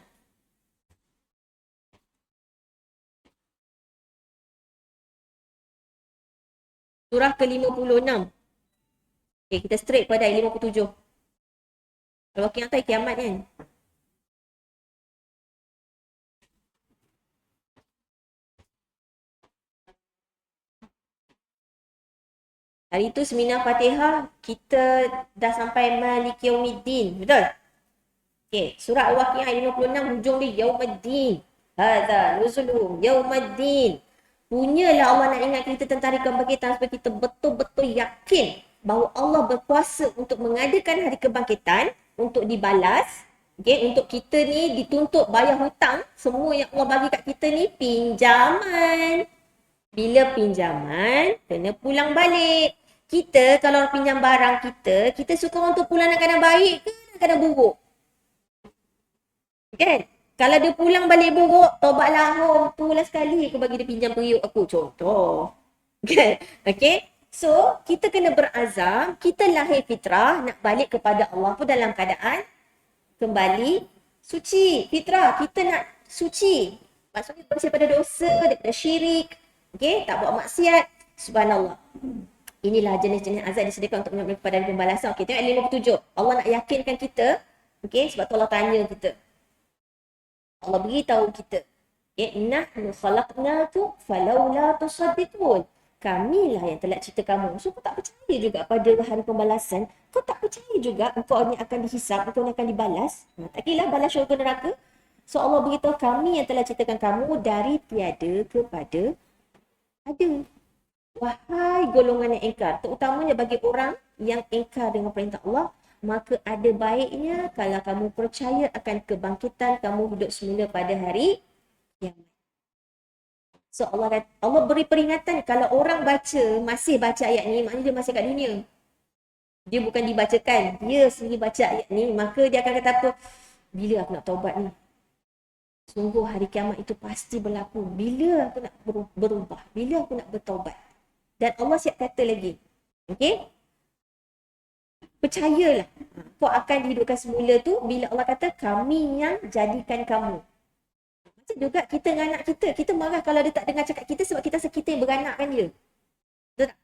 Surah ke-56. Okay, kita straight pada ayat 57. Al-Waqi'ah tu ayat kiamat kan? Hari tu seminar Fatihah, kita dah sampai Malik Yaumiddin. Betul? Okay, surah Al-Waqi'ah ayat 56 hujung dia Yaumiddin. Hadza nuzulum Yaumiddin. Punyalah Allah nak ingat kita tentang hari kebangkitan supaya kita betul-betul yakin bahawa Allah berkuasa untuk mengadakan hari kebangkitan untuk dibalas. Okay, untuk kita ni dituntut bayar hutang. Semua yang Allah bagi kat kita ni pinjaman. Bila pinjaman, kena pulang balik. Kita kalau pinjam barang kita suka orang tu pulang dalam keadaan baik ke dalam keadaan buruk? Kan? Kalau dia pulang balik buruk, tobatlah tu lah sekali aku bagi dia pinjam periuk aku. Contoh. Kan? Okay? So, kita kena berazam, kita lahir fitrah nak balik kepada Allah pun dalam keadaan kembali suci. Fitrah, kita nak suci. Maksudnya bersih daripada dosa, daripada syirik. Okay? Tak buat maksiat. Subhanallah. Inilah jenis-jenis azab disediakan untuk menyebabkan kepada pembalasan. Okay, tengok ayat 57. Allah nak yakinkan kita. Okay, sebab tu Allah tanya kita. Allah beritahu kita. Okay, nahnu khalaqnakum falawla tusaddiqun. Kamilah yang telah cipta kamu. So, kau tak percaya juga pada hari pembalasan. Kau tak percaya juga engkau ni akan dihisap, engkau ni akan dibalas. Tak kira balas syurga neraka. So, Allah beritahu kami yang telah ciptakan kamu dari tiada kepada ada. Wahai golongan yang engkar, terutamanya bagi orang yang engkar dengan perintah Allah, maka ada baiknya kalau kamu percaya akan kebangkitan kamu hidup semula pada hari kiamat. So Allah beri peringatan kalau orang masih baca ayat ni, maknanya dia masih kat dunia. Dia bukan dibacakan, dia sendiri baca ayat ni, maka dia akan kata apa? Bila aku nak taubat ni? Sungguh hari kiamat itu pasti berlaku. Bila aku nak berubah? Bila aku nak bertaubat? Dan Allah siap kata lagi. Okay? Percayalah. Kau akan dihidupkan semula tu bila Allah kata kami yang jadikan kamu. Macam juga kita dengan anak kita. Kita marah kalau dia tak dengar cakap kita sebab kita rasa kita yang beranakkan dia. Betul tak?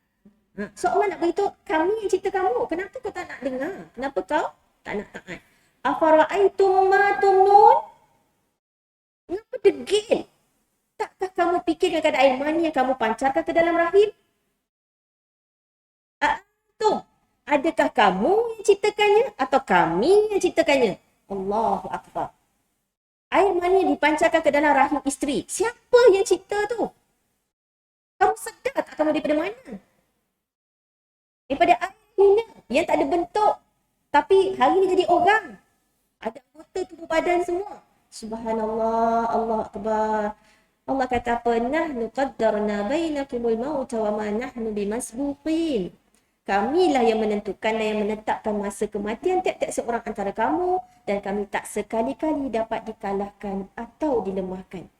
So Allah nak beritahu kami yang cipta kamu. Kenapa kau tak nak dengar? Kenapa kau tak nak taat? Afara'aitum ma tumnun? Kenapa degil? Takkah kamu fikirkan keadaan air mani yang kamu pancarkan ke dalam rahim? Adakah kamu yang ciptakannya atau kami yang ciptakannya? Allahu Akbar. Air mani yang dipancarkan ke dalam rahim isteri. Siapa yang cipta tu? Kamu sedar tak kamu daripada mana? Daripada air hina yang tak ada bentuk. Tapi hari ni jadi orang. Ada anggota tubuh badan semua. Subhanallah, Allah Akbar. Allah kata apa? Nahnu qaddarna bainakumul mauta wa ma nahnu bimasbuqin. Kamilah yang menentukan dan yang menetapkan masa kematian tiap-tiap seorang antara kamu dan kami tak sekali-kali dapat dikalahkan atau dilemahkan.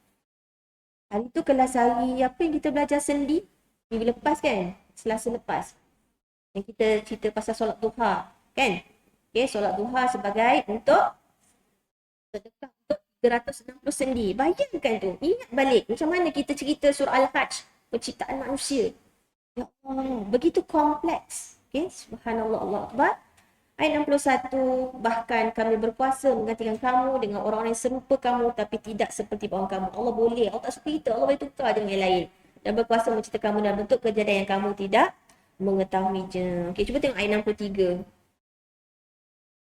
Hari tu kelas hari apa yang kita belajar sendi? Minggu lepas kan? Selasa lepas. Yang kita cerita pasal solat duha. Kan? Okay, solat duha sebagai untuk sedekah untuk 360 sendi. Bayangkan tu. Ingat balik macam mana kita cerita surah Al-Hajj. Penciptaan manusia. Ya Allah, begitu kompleks. Okay, subhanallah, Allah Akbar. Ayat 61, bahkan kami berkuasa menggantikan kamu dengan orang-orang yang serupa kamu tapi tidak seperti bawang kamu. Allah boleh, Allah tak suka kita, Allah boleh tukar dengan yang lain. Dan berkuasa mencipta kamu dalam bentuk kejadian yang kamu tidak mengetahuinya. Okey, cuba tengok ayat 63.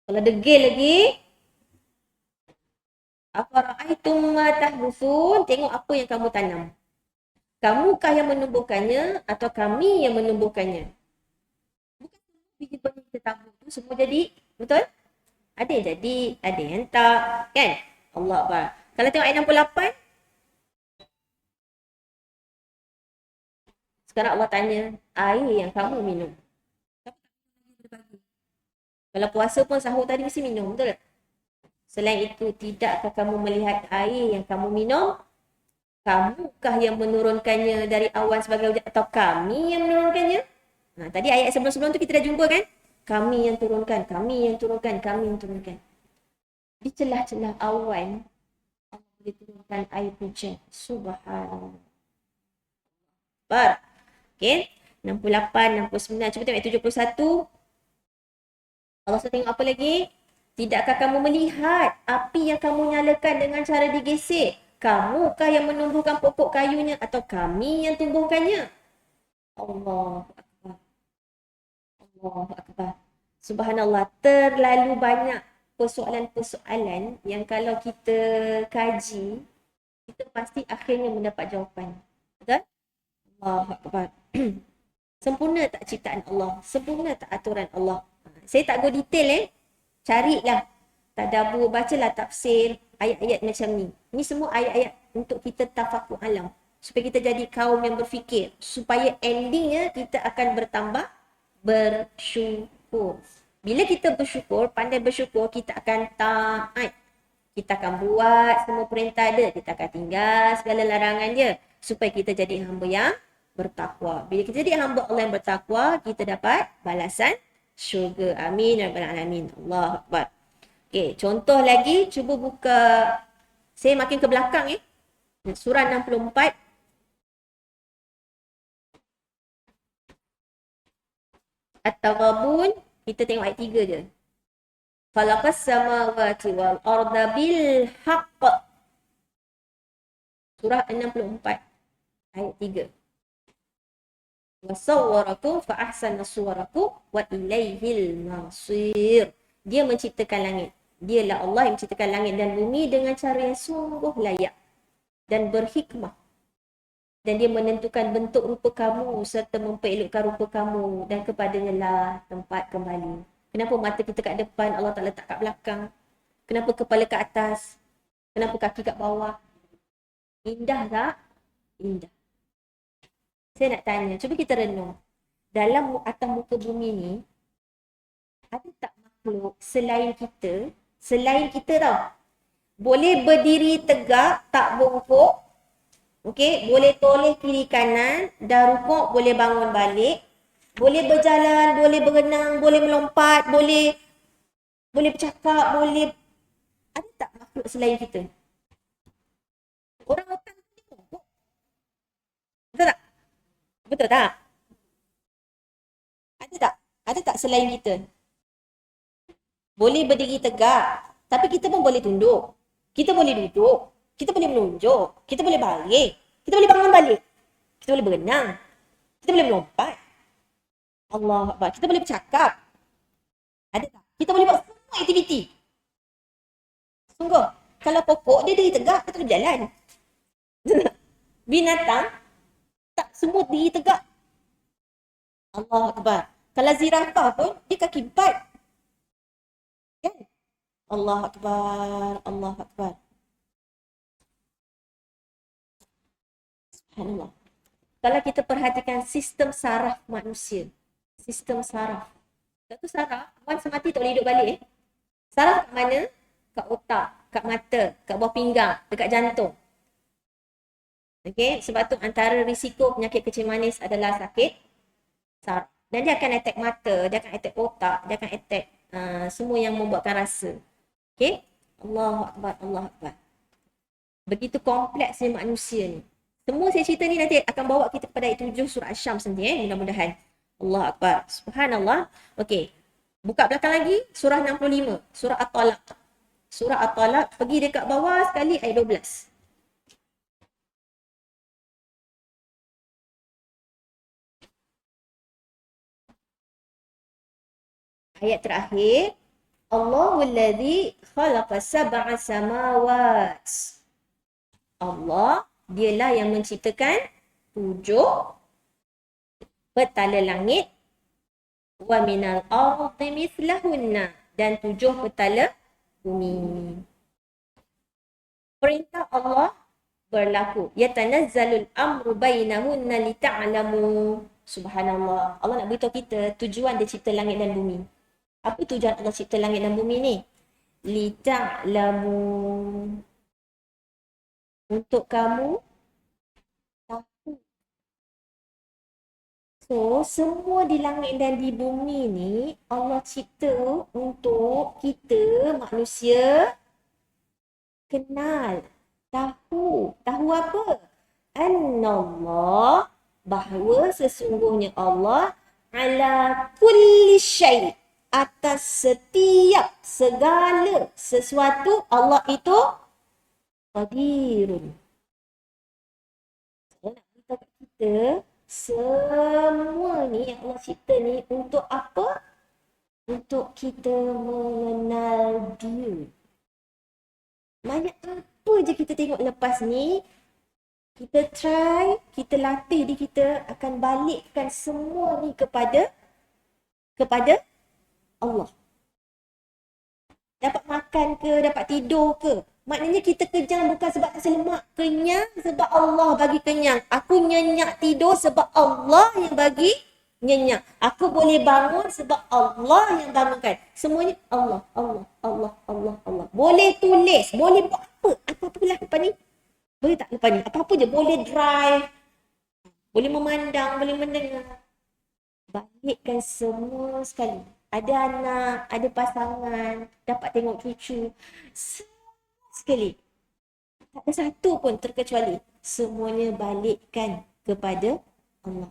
Kalau degil lagi, afara'aitum ma tahrusun, tengok apa yang kamu tanam. Kamukah yang menumbuhkannya atau kami yang menumbuhkannya? Bukan biji-biji kita tabur tu semua jadi, betul? Ada yang jadi, ada yang tak, kan? Allah Akbar. Kalau tengok ayat 68, sekarang Allah tanya, air yang kamu minum. Kalau puasa pun sahur tadi mesti minum, betul tak? Selain itu, tidakkah kamu melihat air yang kamu minum? Kamukah yang menurunkannya dari awan sebagai hujan atau kami yang menurunkannya? Nah, tadi ayat sebelum-sebelum tu kita dah jumpa kan? Kami yang turunkan, kami yang turunkan, kami yang turunkan. Di celah-celah awan, Allah boleh turunkan air hujan. Subhanallah. Bar. Okay. 68, 69. Cuba tengok ayat 71. Allah SWT tengok apa lagi? Tidakkah kamu melihat api yang kamu nyalakan dengan cara digesek? Kamukah yang menumbuhkan pokok kayunya atau kami yang tumbuhkannya? Allah Akbar. Allah Akbar. Subhanallah, terlalu banyak persoalan-persoalan yang kalau kita kaji, kita pasti akhirnya mendapat jawapan. Betul? Allah Akbar. Sempurna tak ciptaan Allah? Sempurna tak aturan Allah? Saya tak go detail carilah tadabbur, bacalah tafsir ayat-ayat macam ni. Ni semua ayat-ayat untuk kita tafakur alam. Supaya kita jadi kaum yang berfikir. Supaya endingnya kita akan bertambah bersyukur. Bila kita bersyukur, pandai bersyukur, kita akan taat. Kita akan buat semua perintah dia. Kita akan tinggal segala larangan dia. Supaya kita jadi hamba yang bertakwa. Bila kita jadi hamba Allah yang bertakwa, kita dapat balasan syurga. Amin. Ya Rabbal Alamin. Allah Akbar. Okay, contoh lagi, cuba buka. Saya makin ke belakang Surah 64. At-Taghabun, kita tengok ayat 3 je. Khalaqas samawati wal arda bil haqq. Surah 64 ayat 3. Wasawwarakum fa ahsana suwarakum wa ilaihil masir. Dia menciptakan langit. Dialah Allah yang menciptakan langit dan bumi dengan cara yang sungguh layak dan berhikmah. Dan dia menentukan bentuk rupa kamu serta memperelokkan rupa kamu dan kepadanya lah tempat kembali. Kenapa mata kita kat depan, Allah tak letak kat belakang? Kenapa kepala kat atas? Kenapa kaki kat bawah? Indah tak? Indah. Saya nak tanya, cuba kita renung. Dalam atas muka bumi ni, ada tak makhluk selain kita? Selain kita tau. Boleh berdiri tegak, tak bongkok. Okey, boleh toleh kiri kanan, dah rukuk boleh bangun balik. Boleh berjalan, boleh berenang, boleh melompat, boleh bercakap, boleh. Ada tak makhluk selain kita? Orang hutan ni bongkok. Betul tak? Betul tak? Ada tak? Ada tak selain kita? Boleh berdiri tegak. Tapi kita pun boleh tunduk. Kita boleh duduk. Kita boleh menunjuk. Kita boleh baring. Kita boleh bangun balik. Kita boleh berenang. Kita boleh melompat. Allah Akbar. Kita boleh bercakap. Ada tak? Kita boleh buat semua aktiviti. Sungguh. Kalau pokok, dia diri tegak. Kita boleh berjalan. Binatang, tak semua diri tegak. Allah Akbar. Kalau zirafah pun, dia kaki empat. Kan? Allah Akbar. Allah Akbar. Subhanallah. Kalau kita perhatikan sistem saraf manusia. Sistem saraf. Satu saraf, Wan semati tak boleh hidup balik. Saraf kat mana? Kat otak, kat mata, kat bawah pinggang, dekat jantung. Okey, sebab tu antara risiko penyakit kencing manis adalah sakit saraf. Dan dia akan attack mata, dia akan attack otak, dia akan attack semua yang membuatkan rasa. Okey? Allahu Akbar, Allahu Akbar. Begitu kompleksnya manusia ni. Semua saya cerita ni nanti akan bawa kita kepada ayat 7 surah Asy-Syams nanti mudah-mudahan. Allah Akbar. Subhanallah. Okey. Buka belakang lagi, surah 65, surah At-Talaq. Surah At-Talaq, pergi dekat bawah sekali ayat 12. Ayat terakhir, Allahul ladzi khalaqa sab'a samawat. Allah, dialah yang menciptakan 7 petala langit, wa minal ardi mithlahunna, dan 7 petala bumi. Perintah Allah berlaku. Yatanazzalul amru bainahunna lita'lamu. Subhanallah. Allah nak beritahu kita tujuan dia cipta langit dan bumi. Apa tujuan Allah cipta langit dan bumi ni? Lita'lamu. Untuk kamu tahu. So, semua di langit dan di bumi ni Allah cipta untuk kita manusia kenal, tahu. Tahu apa? Annallah, bahawa sesungguhnya Allah ala kulli syai', atas setiap segala sesuatu Allah itu qadirun. Saya nak beritahu kat kita, semua ni yang Allah cipta ni untuk apa? Untuk kita mengenal dia. Banyak apa je kita tengok lepas ni, kita try, kita latih diri kita akan balikkan semua ni kepada Allah. Dapat makan ke, dapat tidur ke, maknanya kita kenyang bukan sebab rasa lemak. Kenyang sebab Allah bagi kenyang. Aku nyenyak tidur sebab Allah yang bagi nyenyak. Aku boleh bangun sebab Allah yang bangunkan. Semuanya Allah, Allah, Allah, Allah, Allah. Boleh tulis, boleh buat apa? Apa-apa lah lepas ni. Boleh tak lepas ni? Apa-apa je. Boleh drive, boleh memandang, boleh mendengar. Balikkan semua sekali. Ada anak, ada pasangan, dapat tengok cucu. Sekali. Tak ada satu pun terkecuali. Semuanya balikkan kepada Allah.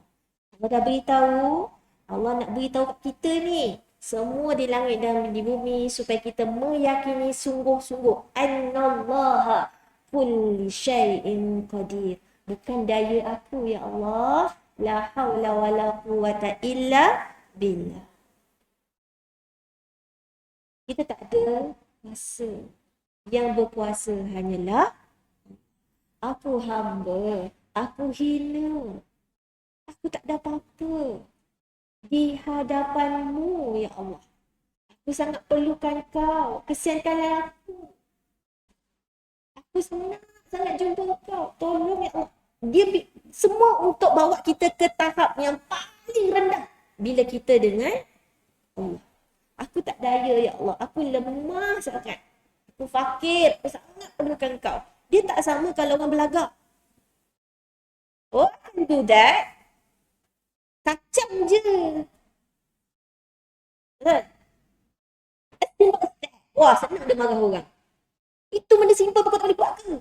Allah dah beritahu, Allah nak beritahu kat kita ni, semua di langit dan di bumi, supaya kita meyakini sungguh-sungguh annallaha kulli syai'in qadir. Bukan daya aku ya Allah, la haula wala quwata illa billah. Kita tak ada kuasa. Yang berkuasa hanyalah aku hamba, aku hina. Aku tak ada apa-apa di hadapanmu, ya Allah. Aku sangat perlukan kau. Kesiankanlah aku. Aku sangat jumpa kau. Tolong, ya Allah. Dia semua untuk bawa kita ke tahap yang paling rendah. Bila kita dengan Allah. Aku tak daya, ya Allah. Aku lemah sangat. Aku fakir. Aku sangat perlukan kau. Dia tak sama kalau orang belagak. Oh, I can do that. Kacam je. Wah, senang dia marah orang. Itu benda simple kau tak boleh buat ke?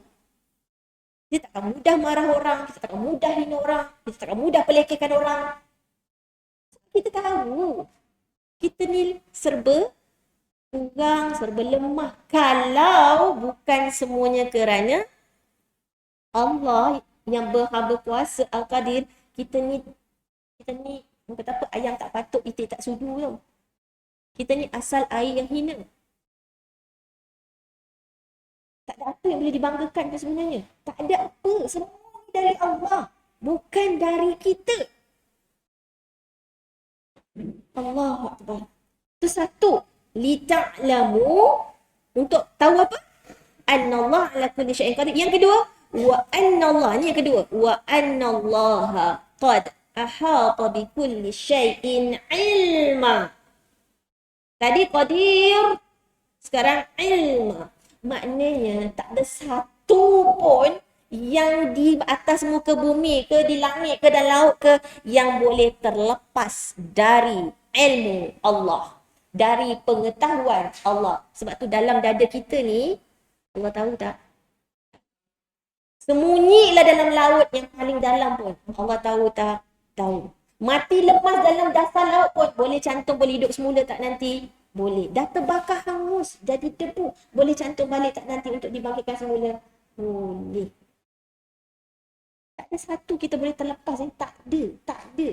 Kita takkan mudah marah orang, kita takkan mudah hina orang, kita takkan mudah pelekehkan orang. Kita tahu, kita ni serba kurang, serba lemah. Kalau bukan semuanya kerana Allah yang berkuasa Al-Qadir, kita ni kata apa, ayam tak patut itik tak sudu tau. Kita ni asal air yang hina. Tak ada apa yang boleh dibanggakan ke sebenarnya. Tak ada apa. Semua dari Allah. Bukan dari kita. Allahu Akbar. Itu satu. Lita'lamu. Untuk tahu apa? Annallah ala kulli syai'in qadir. Yang kedua. Wa annallah. Ni yang kedua. Wa annallaha qad ahata bi kulli syai'in ilma. Tadi qadir. Sekarang ilma. Maknanya tak ada satu pun yang di atas muka bumi ke, di langit ke, dan laut ke, yang boleh terlepas dari ilmu Allah, dari pengetahuan Allah. Sebab tu dalam dada kita ni, Allah tahu tak? Sembunyilah dalam laut yang paling dalam pun. Allah tahu tak? Tahu. Mati lemas dalam dasar laut pun boleh cantum, boleh hidup semula tak nanti? Boleh. Dah terbakar hangus, jadi debu. Boleh cantum balik tak nanti untuk dibangkitkan semula? Boleh. Tak ada satu kita boleh terlepas. Tak ada. Tak ada.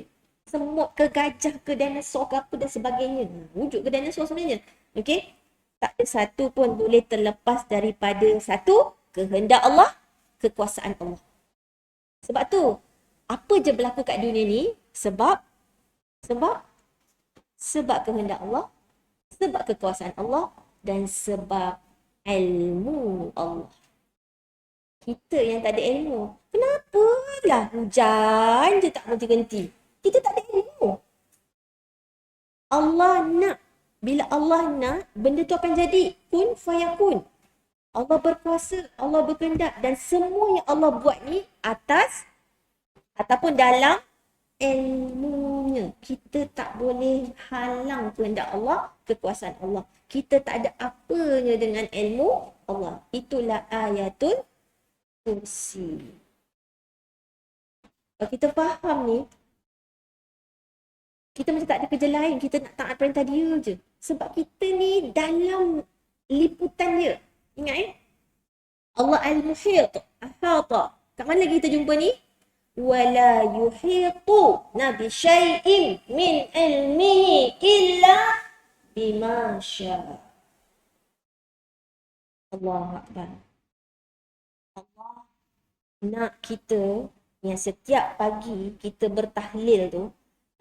Semut ke gajah ke dinosaur ke apa dan sebagainya. Wujud ke dinosaur sebenarnya. Okey? Tak ada satu pun boleh terlepas daripada satu, kehendak Allah, kekuasaan Allah. Sebab tu, apa je berlaku kat dunia ni? Sebab kehendak Allah, sebab kekuasaan Allah dan sebab ilmu Allah. Kita yang tak ada ilmu. Kenapalah hujan je tak berhenti-henti? Kita tak ada ilmu. Allah nak. Bila Allah nak, benda tu akan jadi. Kun fayakun. Allah berkuasa, Allah berkehendak dan semua yang Allah buat ni atas ataupun dalam ilmunya. Kita tak boleh halang kehendak Allah, kekuasaan Allah. Kita tak ada apanya dengan ilmu Allah. Itulah ayatul kursi. Kalau kita faham ni, kita macam tak ada kerja lain. Kita nak taat perintah dia je. Sebab kita ni dalam liputan dia. Ingat Allah al-muhit, ahata. Kat mana lagi kita jumpa ni? Wala yuhitu bi syai'in min ilmihi illa bima syaa. Allahu akbar. Allah nak kita yang setiap pagi kita bertahlil tu,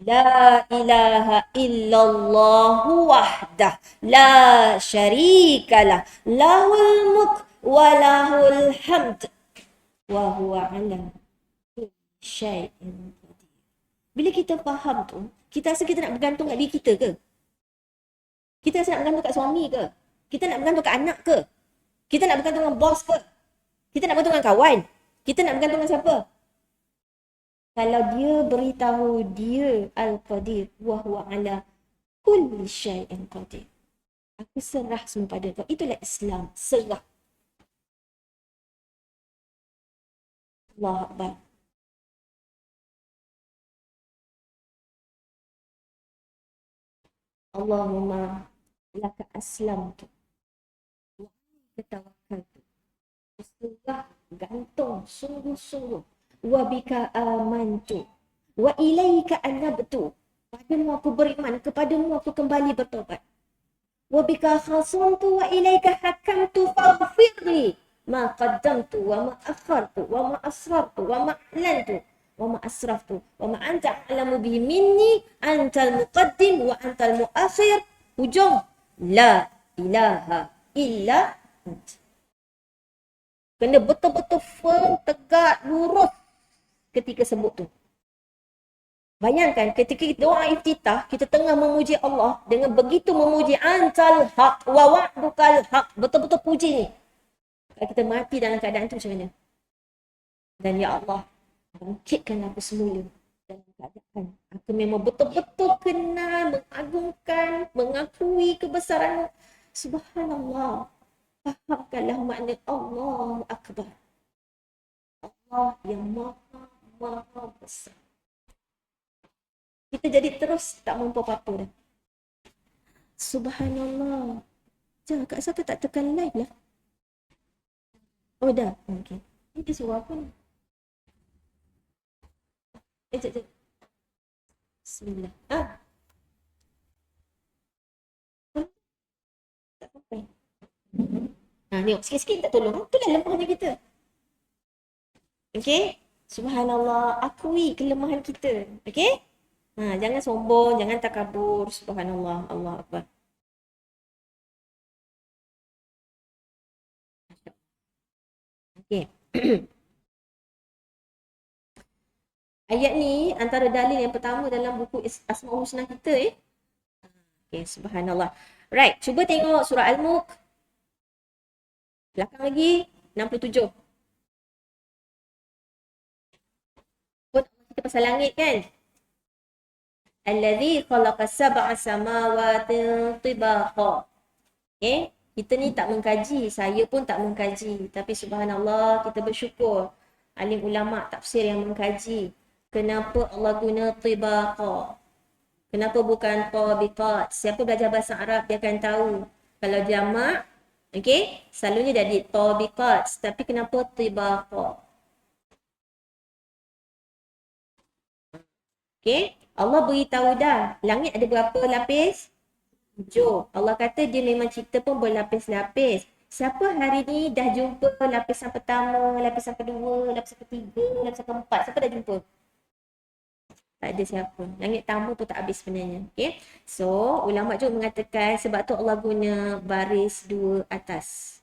la ilaha illallah wahdah la syarikalah lahul mulk wa lahul hamd wa huwa ala kulli syai'in qadir. Bila kita faham tu, kita rasa kita nak bergantung kat diri kita ke? Kita rasa nak bergantung kat suami ke? Kita nak bergantung kat anak ke? Kita nak bergantung dengan bos ke? Kita nak bergantung dengan kawan? Kita nak bergantung dengan siapa? Kalau dia beritahu dia Al-Qadir wa huwa ala kulli syai'in qadir. Aku serah semua pada kau. Itulah Islam. Serah. Allahu Akbar. Allahumma laka aslamtu wa alayka tawakkaltu. Serah, gantung sungguh-sungguh. Wa bika amantu wa ilaika anabtu. Padamu aku beriman, kepadamu aku kembali bertobat. Wa bika khasamtu wa ilaika hakamtu faghfirli ma qaddamtu wa ma akhartu wa ma asrartu wa ma a'lantu wa ma asraftu wa ma anta a'lamu bihi minni antal muqaddim wa antal muakhir. Hujung la ilaha illa anta. Kena betul-betul firm, tegak, lurus ketika sebut tu. Bayangkan ketika doa iftitah, kita tengah memuji Allah dengan begitu memuji antal haq wa wa'dukal haq. Betul-betul puji ni. Kalau kita mati dalam keadaan tu macam mana? Dan ya Allah, bangkitkan aku semula dalam keadaan aku memang betul-betul kenal, mengagungkan, mengakui kebesaran. Subhanallah. Fahamkanlah makna Allahu Akbar. Allah yang maha besar. Kita jadi terus tak mampu apa-apa dah. Subhanallah. Jangan Kak Saka tak tekan live lah. Oh dah. Okay. Ni dia suruh apa ni? Sekejap. Bismillah. Tak sampai. Tengok sikit-sikit tak tolong. Itulah lemahnya kita. Okay? Subhanallah. Akui kelemahan kita. Okay? Jangan sombong, jangan takabur. Subhanallah, Allah Akbar. Okay. Ayat ni antara dalil yang pertama dalam buku Asmaul Husna kita. Okay, subhanallah. Right, cuba tengok surah Al-Mulk. Belakang lagi, 67. Kita pasal langit kan? Allazi khalaqa sab'a samawatin tibaqa. Okay? Kita ni tak mengkaji, saya pun tak mengkaji. Tapi subhanallah, kita bersyukur alim ulama tafsir yang mengkaji. Kenapa Allah guna tibaqa? Kenapa bukan tabiqat? Siapa belajar bahasa Arab dia akan tahu. Kalau jamak, okey, selalunya jadi tabiqat. Tapi kenapa tibaqa? Okey, Allah beritahu dah. Langit ada berapa lapis? 7. Allah kata dia memang cipta pun berlapis-lapis. Siapa hari ni dah jumpa lapisan pertama, lapisan kedua, lapisan ketiga, lapisan keempat? Siapa dah jumpa? Tak ada siapa. Langit tamu tu tak habis sebenarnya. Okay. So, ulama juga mengatakan sebab tu Allah guna baris dua atas.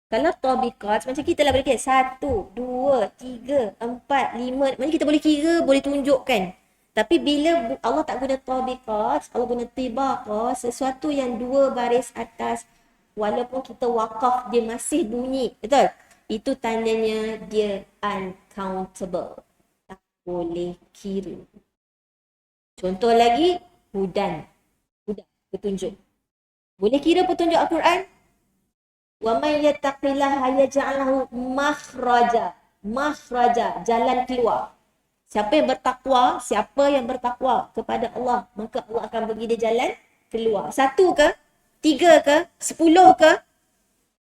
Kalau tabiqat, macam kita lah boleh kira 1, 2, 3, 4, 5. Macam kita boleh kira, boleh tunjukkan. Tapi bila Allah tak guna tabiqat, Allah guna tibaqa, sesuatu yang dua baris atas, walaupun kita wakaf, dia masih bunyi. Betul? Itu tandanya dia uncountable. Tak boleh kira. Contoh lagi, hudan. Hudan, petunjuk. Boleh kira petunjuk Al-Quran? Wa may yattaqillaha yaj'al lahu makhraja. Makhraja, jalan keluar. Siapa yang bertakwa kepada Allah, maka Allah akan bagi dia jalan keluar. 1 ke? 3 ke? 10 ke?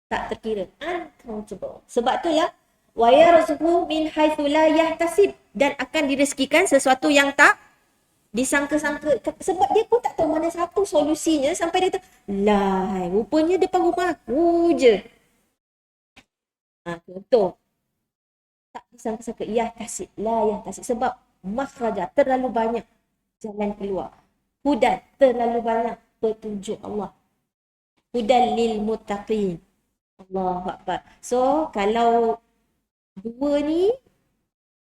Tak terkira. Uncountable. Sebab itulah wa yarzuqhu min haitsu la yahtasib, dan akan direzekikan sesuatu yang tak disangka-sangka. Sebab dia pun tak tahu mana satu solusinya sampai dia kata, lah, rupanya depan rumah aku je. Contoh. Tak disangka-sangka. Yahtasib. La yahtasib. Sebab makhraja terlalu banyak jalan keluar. Hudan terlalu banyak petunjuk Allah. Hudan lil muttaqin. Allahu Akbar. So, kalau dua ni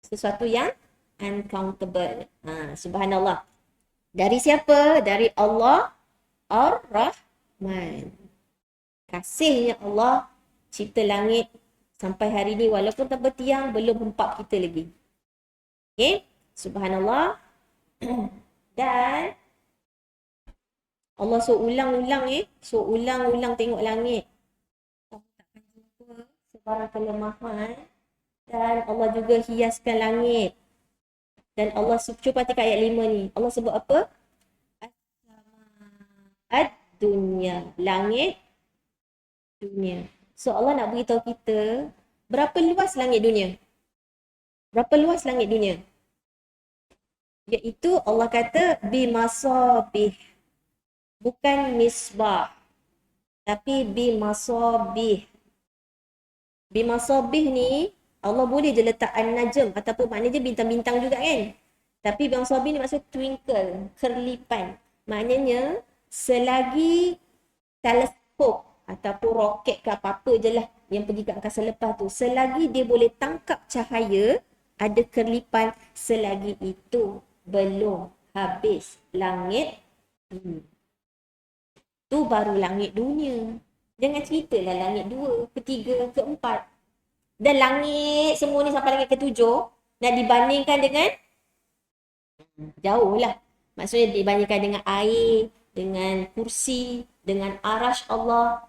sesuatu yang uncountable. Subhanallah. Dari siapa? Dari Allah Ar-Rahman. Kasihnya Allah cipta langit sampai hari ni walaupun tanpa tiang belum hempap kita lagi. Okay? Subhanallah. Dan Allah suruh ulang-ulang suruh ulang-ulang tengok langit. Allah takkan jumpa sebarang kelemahan. Dan Allah juga hiaskan langit. Dan Allah cuba perhatikan ayat 5 ni. Allah sebut apa? Ad-dunya. Langit dunia. So Allah nak beritahu kita berapa luas langit dunia. Berapa luas langit dunia? Iaitu Allah kata bimasabih. Bukan misbah. Tapi bimasabih. Bimasabih ni Allah boleh je letak an-najm ataupun maknanya bintang-bintang juga kan. Tapi bimasabih ni maksud twinkle, kerlipan. Maknanya selagi teleskop ataupun roket ke apa-apa je lah yang pergi ke angkasa lepas tu, selagi dia boleh tangkap cahaya, ada kerlipan, selagi itu belum habis langit ini. Tu baru langit dunia. Jangan ceritalah langit 2, ke-3, ke-4. Dan langit semua ni sampai langit ke-7 nak dibandingkan dengan jauh lah. Maksudnya dibandingkan dengan air, dengan kursi, dengan arash Allah.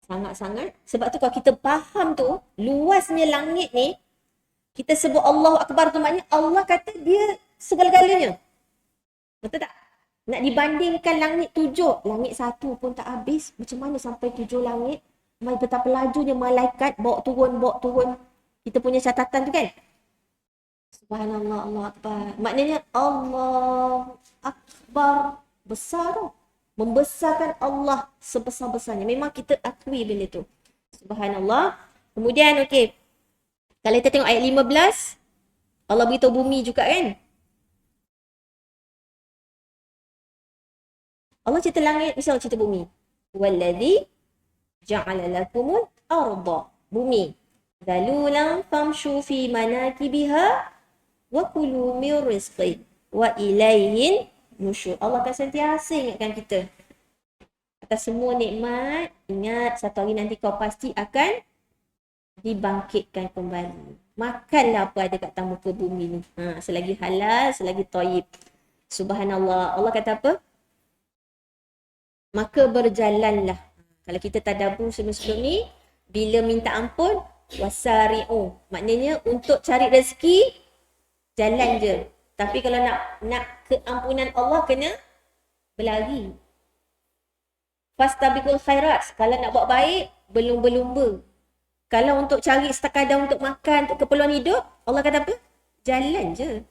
Sangat-sangat. Sebab tu kalau kita faham tu, luasnya langit ni, kita sebut Allahu Akbar tu maknanya Allah kata dia segala-galanya. Betul tak? Nak dibandingkan langit 7, langit 1 pun tak habis. Macam mana sampai 7 langit? Betapa lajunya malaikat bawa turun. Kita punya catatan tu kan? Subhanallah, Allah Akbar. Maknanya Allah Akbar besar tu. Membesarkan Allah sebesar-besarnya. Memang kita akui benda tu. Subhanallah. Kemudian, okey. Kalau kita tengok ayat 15, Allah beritahu bumi juga kan? Allah cerita langit, mesti Allah cerita bumi. Walladhi ja'ala lakumul arda. Bumi. Dalulan famshu fi manakibiha wa kulu min rizqi wa ilaihin nusyur. Allah akan sentiasa ingatkan kita atas semua nikmat. Ingat, satu hari nanti kau pasti akan dibangkitkan kembali. Makanlah apa ada kat muka bumi ni. Selagi halal, selagi thayyib. Subhanallah. Allah kata apa? Maka berjalanlah. Kalau kita tadabbur sebelum-sebelum ni, bila minta ampun, wasari'u. Maknanya untuk cari rezeki, jalan je. Tapi kalau nak keampunan Allah, kena berlari. Fastabiqul khairat. Kalau nak buat baik, berlumba-lumba. Kalau untuk cari sekadar untuk makan, untuk keperluan hidup, Allah kata apa? Jalan je.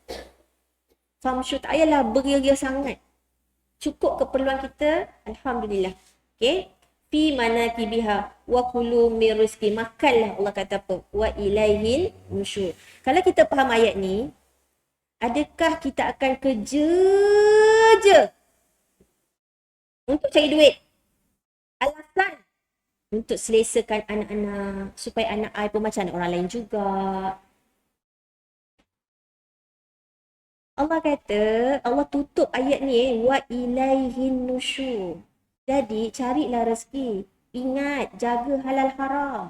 Famshu, tak payahlah beria-ria sangat. Cukup keperluan kita, alhamdulillah. Okey. Fi manakibiha wa kulu min rizqi. Makanlah, Allah kata apa? Wa ilaihil nusyur. Kalau kita faham ayat ni, adakah kita akan kerja je untuk cari duit? Alasan untuk selesakan anak-anak, supaya anak I pun macam anak orang lain juga. Allah kata, Allah tutup ayat ni, wa ilaihin nusyur. Jadi, carilah rezeki. Ingat, jaga halal haram.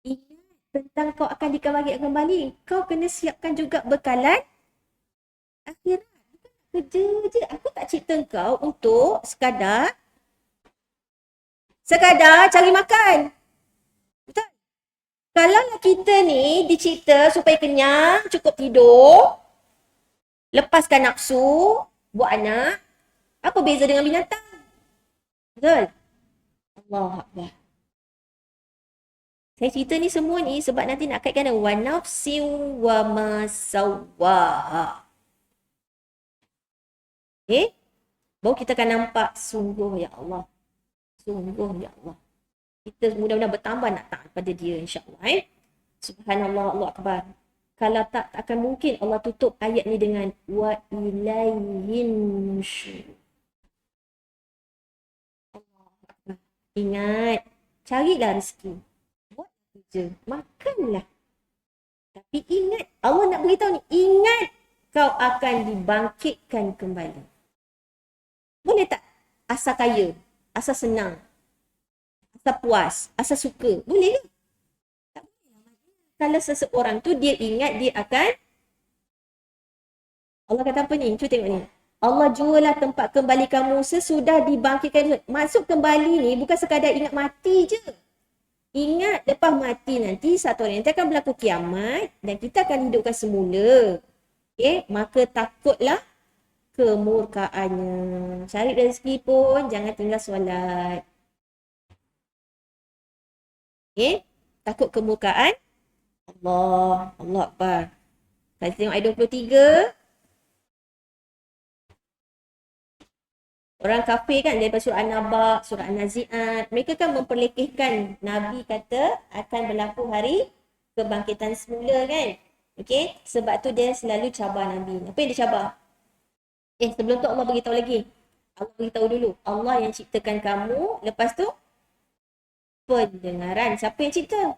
Ingat tentang kau akan dikembalikan kembali. Kau kena siapkan juga bekalan akhirat. Bukan kerja je. Aku tak cerita kau untuk sekadar cari makan. Betul? Kalau kita ni dicipta supaya kenyang, cukup tidur, lepaskan nafsu, buat anak, apa beza dengan binatang? Betul? Allah Akbar. Saya cerita ni semua ni sebab nanti nak kaitkan dengan wa nafsin wa ma sawwaha. Okay? Baru kita akan nampak sungguh ya Allah. Sungguh ya Allah. Kita mudah-mudahan bertambah nak taat pada dia insya-Allah. Subhanallah, Allah Akbar. Kalau tak akan mungkin Allah tutup ayat ni dengan wa ilaihin nusyur. Allah Akbar. Ingat, carilah rezeki. Buat kerja, makanlah. Tapi ingat, Allah nak beritahu ni, ingat kau akan dibangkitkan kembali. Boleh tak asal kaya, asal senang, asal puas, asal suka? Boleh ke? Tak boleh. Kalau seseorang tu dia ingat dia akan, Allah kata apa ni? Cuba tengok ni. Allah jualah tempat kembali kamu sesudah dibangkitkan. Masuk kembali ni bukan sekadar ingat mati je. Ingat lepas mati nanti satu hari nanti akan berlaku kiamat dan kita akan hidupkan semula. Okay? Maka takutlah kemurkaannya. Cari rezeki pun jangan tinggal solat. Okay? Takut kemurkaan Allah. Allah Akbar. Kita tengok ayat 23. Orang kafir kan daripada surah An-Naba, surah An-Nazi'at, mereka kan memperlekehkan Nabi kata akan berlaku hari kebangkitan semula kan. Okey, sebab tu dia selalu cabar Nabi. Apa yang dia cabar? Sebelum tu Allah beritahu lagi. Allah beritahu dulu. Allah yang ciptakan kamu, lepas tu pendengaran. Siapa yang cipta?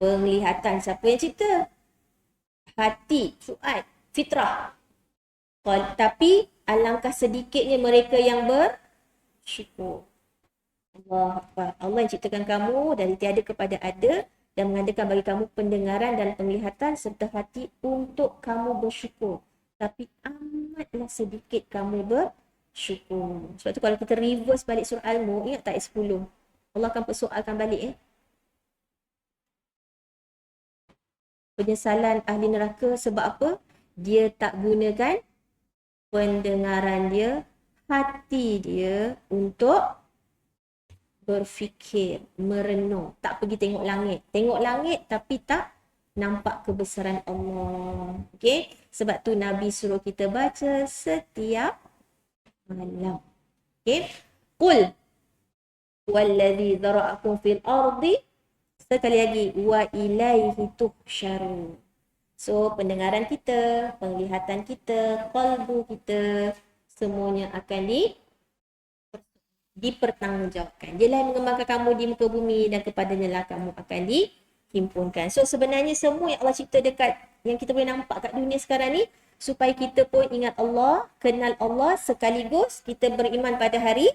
Penglihatan. Siapa yang cipta? Hati, fuad, fitrah. Tapi alangkah sedikitnya mereka yang bersyukur. Allah Akbar. Allah yang ciptakan kamu dari tiada kepada ada dan mengadakan bagi kamu pendengaran dan penglihatan serta hati untuk kamu bersyukur. Tapi amatlah sedikit kamu bersyukur. Sebab tu kalau kita reverse balik surah Al-Mulk, ingat tak ayat 10? Allah akan persoalkan balik penyesalan ahli neraka sebab apa? Dia tak gunakan pendengaran dia, hati dia untuk berfikir, merenung. Tak pergi tengok langit. Tengok langit tapi tak nampak kebesaran Allah. Okey? Sebab tu Nabi suruh kita baca setiap malam. Okey? Qul wallazi zara'akum fil ardi. Sekali lagi, wa ilaihi tuhsyarun. So, pendengaran kita, penglihatan kita, qalbu kita, semuanya akan dipertanggungjawabkan. Dia lah yang mengembangkan kamu di muka bumi dan kepadanya lah kamu akan dihimpunkan. So, sebenarnya semua yang Allah cipta dekat, yang kita boleh nampak kat dunia sekarang ni, supaya kita pun ingat Allah, kenal Allah, sekaligus kita beriman pada hari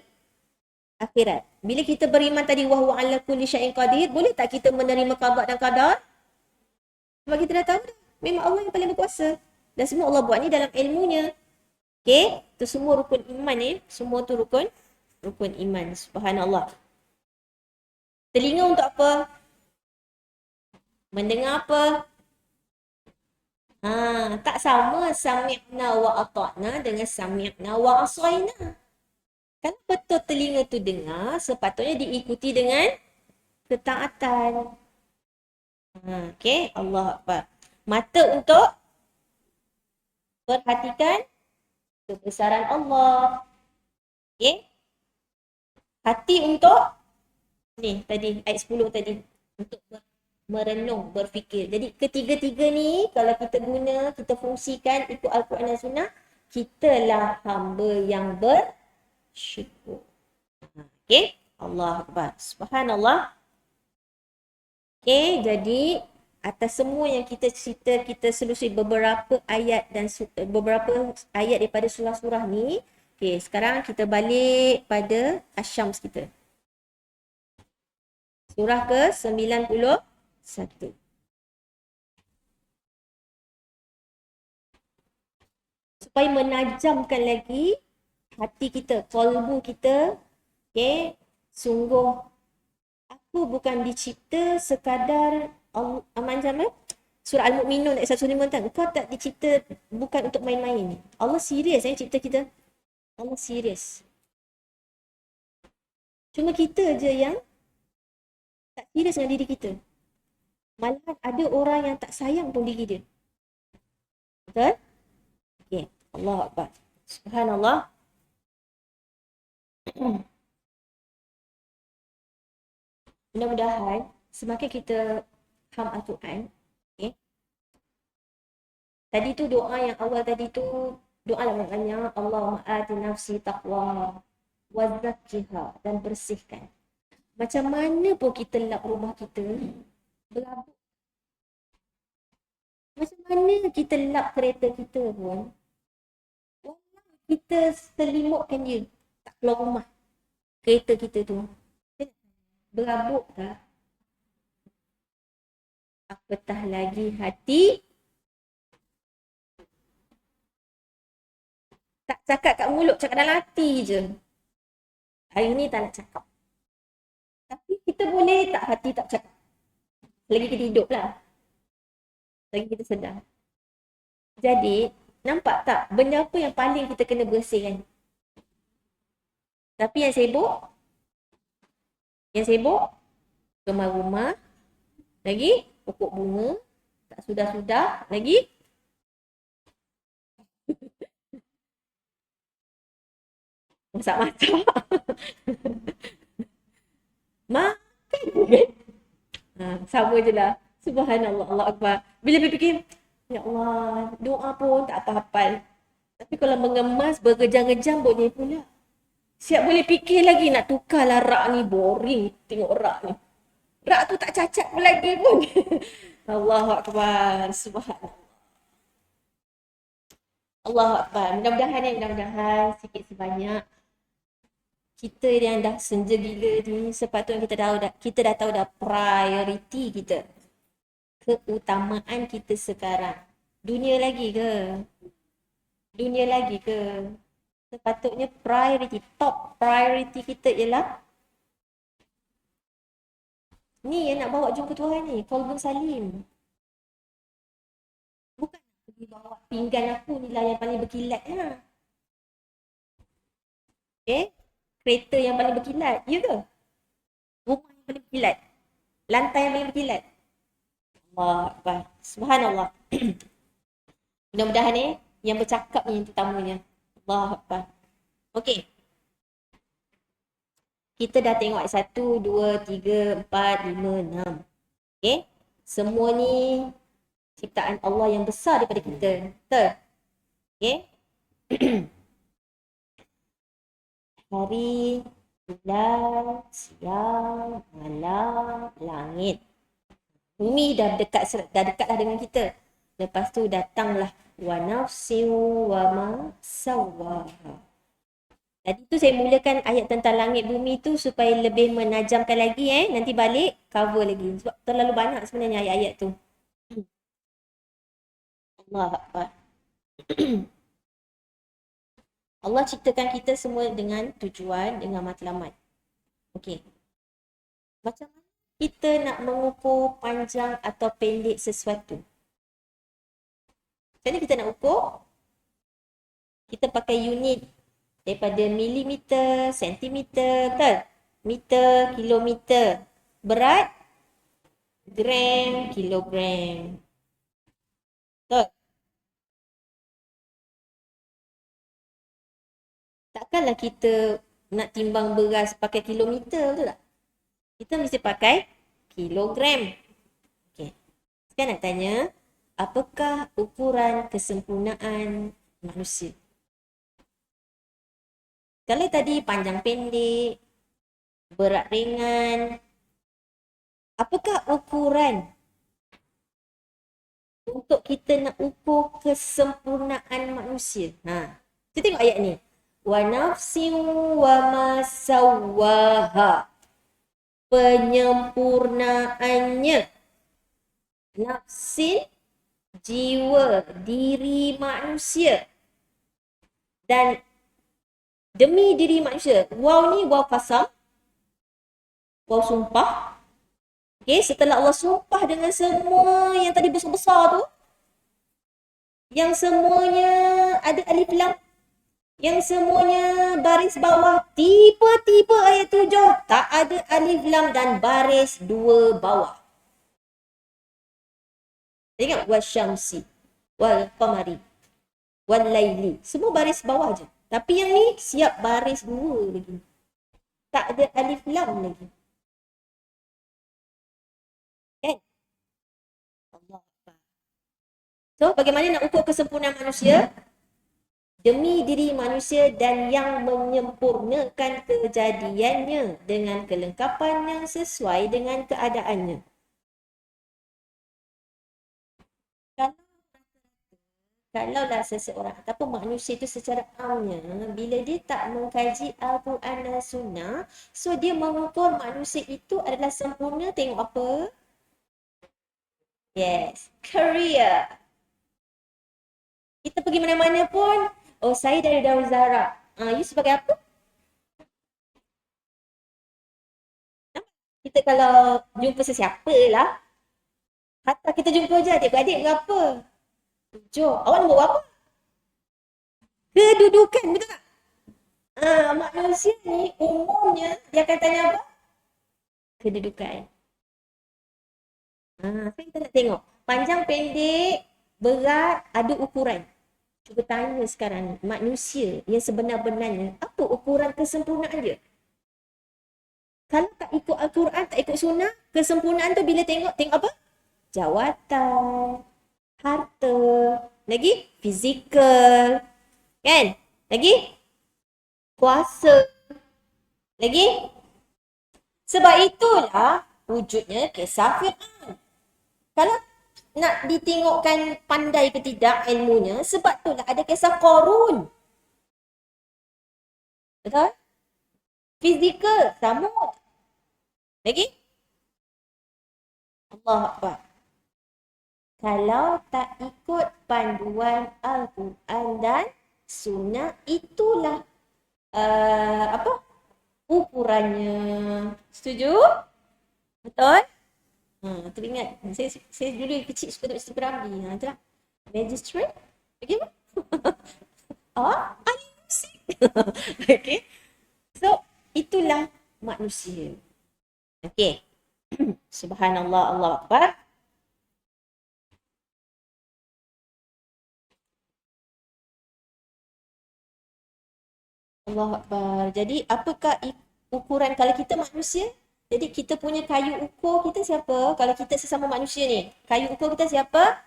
akhirat. Bila kita beriman tadi, wa huwa ala kulli syai'in qadir, boleh tak kita menerima qada dan qadar? Sebab kita dah tahu dah. Memang Allah yang paling berkuasa. Dan semua Allah buat ni dalam ilmunya. Okay? Itu semua rukun iman ni. Semua tu rukun iman. Subhanallah. Telinga untuk apa? Mendengar apa? Tak sama sami'na wa ata'na dengan sami'na wa asayna. Kalau betul telinga tu dengar, sepatutnya diikuti dengan ketaatan. Okey, Allah Akbar. Mata untuk perhatikan kebesaran Allah. Okey. Hati untuk ni tadi ayat 10 tadi untuk merenung, berfikir. Jadi ketiga-tiga ni kalau kita guna, kita fungsikan ikut Al-Quran dan Sunnah, kitalah hamba yang bersyukur. Okey? Allah Akbar. Subhanallah. Okey, jadi atas semua yang kita cerita, kita selusuri beberapa ayat dan beberapa ayat daripada surah-surah ni. Okey, sekarang kita balik pada Asy-Syams kita. Surah ke-91. Supaya menajamkan lagi hati kita, kalbu kita. Okay, sungguh aku bukan dicipta sekadar macam mana? Surah Al-Mu'minun ayat 105 kan. Kau tak dicipta bukan untuk main-main. Allah serius cipta kita. Allah serius. Cuma kita je yang tak serius dengan diri kita. Malahan ada orang yang tak sayang pun diri dia. Betul? Okay. Allah Akbar. Subhanallah. Mudah-mudahan semakin kita faham Al-Quran, okay. Tadi tu doa yang awal tadi tu, doa namanya Allahumma ati nafsi taqwa wa zakkiha, dan bersihkan. Macam mana pun kita lap rumah kita, berabuk. Macam mana kita lap kereta kita pun, walau kita selimutkan dia, tak keluar rumah kereta kita tu, berabuk tak? Apatah lagi hati. Tak cakap kat mulut, cakap dalam hati je. Hari ni tak nak cakap. Tapi kita boleh tak hati tak cakap? Lagi kita hidup lah. Lagi kita sedar. Jadi, nampak tak benda apa yang paling kita kena bersihkan? Tapi yang sibuk, kemar rumah, lagi pokok bunga, tak sudah-sudah, lagi masak-masak. Makan kan? Sama je lah. Subhanallah, Allah Akbar. Bila fikir, ya Allah, doa pun tak apa-apa. Tapi kalau mengemas, bergejam-gejam boleh pula. Siap boleh fikir lagi nak tukarlah rak ni. Boring tengok rak ni. Rak tu tak cacat pun lagi pun. Allahu Akbar. Subhanallah. Allahu Akbar. Mudah-mudahan sikit sebanyak kita yang dah senja gila ni, sepatutnya kita dah tahu dah prioriti kita. Keutamaan kita sekarang. Dunia lagi ke? Sepatutnya top priority kita ialah ni yang nak bawa jumpa Tuhan ni, qalbun salim. Bukan pergi bawa pinggan aku ni lah yang paling berkilat lah. Okay? Kereta yang paling berkilat, ya ke? Rumah yang paling berkilat. Lantai yang paling berkilat. Allah Akbar. Subhanallah. Mudah-mudahan yang bercakap ni yang terutamanya. Allah Akbar. Okey. Kita dah tengok ayat 1, 2, 3, 4, 5, 6. Okey. Semua ni ciptaan Allah yang besar daripada kita. Betul? Okey. Hari, bulan, siang, malam, langit. Bumi dah dekat dah dengan kita. Lepas tu datanglah wa nafsin wa ma sawwaha. Tadi tu saya mulakan ayat tentang langit bumi tu supaya lebih menajamkan lagi nanti balik cover lagi sebab terlalu banyak sebenarnya ayat-ayat tu. Allah Akbar. Allah ciptakan kita semua dengan tujuan, dengan matlamat. Okey. Macam mana kita nak mengukur panjang atau pendek sesuatu? Macam mana kita nak ukur? Kita pakai unit daripada milimeter, sentimeter, betul? Meter, kilometer. Berat, gram, kilogram. Betul? Takkanlah kita nak timbang beras pakai kilometer, betul tak? Kita mesti pakai kilogram. Okey. Sekarang nak tanya, apakah ukuran kesempurnaan manusia? Kalau tadi panjang pendek, berat ringan, apakah ukuran untuk kita nak ukur kesempurnaan manusia? Kita tengok ayat ni. Wa nafsin wa ma sawwaha. Penyempurnaannya. Nafsin, jiwa, diri manusia. Dan demi diri manusia. Waw ni waw kasam. Waw sumpah. Okay, setelah Allah sumpah dengan semua yang tadi besar-besar tu, yang semuanya ada alif lam, yang semuanya baris bawah, tiba-tiba ayat 7 tak ada alif lam dan baris 2 bawah. Ingat wasyamsi, wal qamari, wal laili, semua baris bawah je. Tapi yang ni siap baris 2 lagi. Tak ada alif lam lagi. Kan? Allah. So, bagaimana nak ukur kesempurnaan manusia? Demi diri manusia dan yang menyempurnakan kejadiannya dengan kelengkapan yang sesuai dengan keadaannya. Kalaulah seseorang ataupun manusia itu secara amnya, bila dia tak mengkaji Al-Quran dan Sunnah, so dia mengukur manusia itu adalah sempurna, tengok apa? Yes, career. Kita pergi mana-mana pun, oh saya dari Darul Zahra. You sebagai apa? Kita kalau jumpa sesiapa lah, hatta kita jumpa je adik-beradik ke apa? Jo, awak nak buat apa? Kedudukan, betul tak? Manusia ni umumnya dia akan tanya apa? Kedudukan. Sekarang kita nak tengok. Panjang, pendek, berat, ada ukuran. Cuba tanya sekarang manusia yang sebenar-benarnya, apa ukuran kesempurnaan dia? Kalau tak ikut Al-Quran, tak ikut Sunnah, kesempurnaan tu bila tengok apa? Jawatan, harta, lagi fizikal, kan? Lagi kuasa, lagi. Sebab itulah wujudnya kisah Fir'aun. Kalau nak ditengokkan pandai ke tidak ilmunya, sebab itulah ada kisah Qarun. Betul? Fizikal, samud. Lagi? Allah Akbar. Kalau tak ikut panduan Al-Quran dan Sunnah, itulah ukurannya. Setuju? Betul? Teringat. Saya dulu kecil suka tengok cerita Piramli. Itulah. Magistrate. Okay? Ahli musik. Okay? So, itulah manusia. Okay. Subhanallah, Allah Akbar. Allah Akbar. Jadi apakah ukuran kalau kita manusia? Jadi kita punya kayu ukur kita siapa? Kalau kita sesama manusia ni, kayu ukur kita siapa?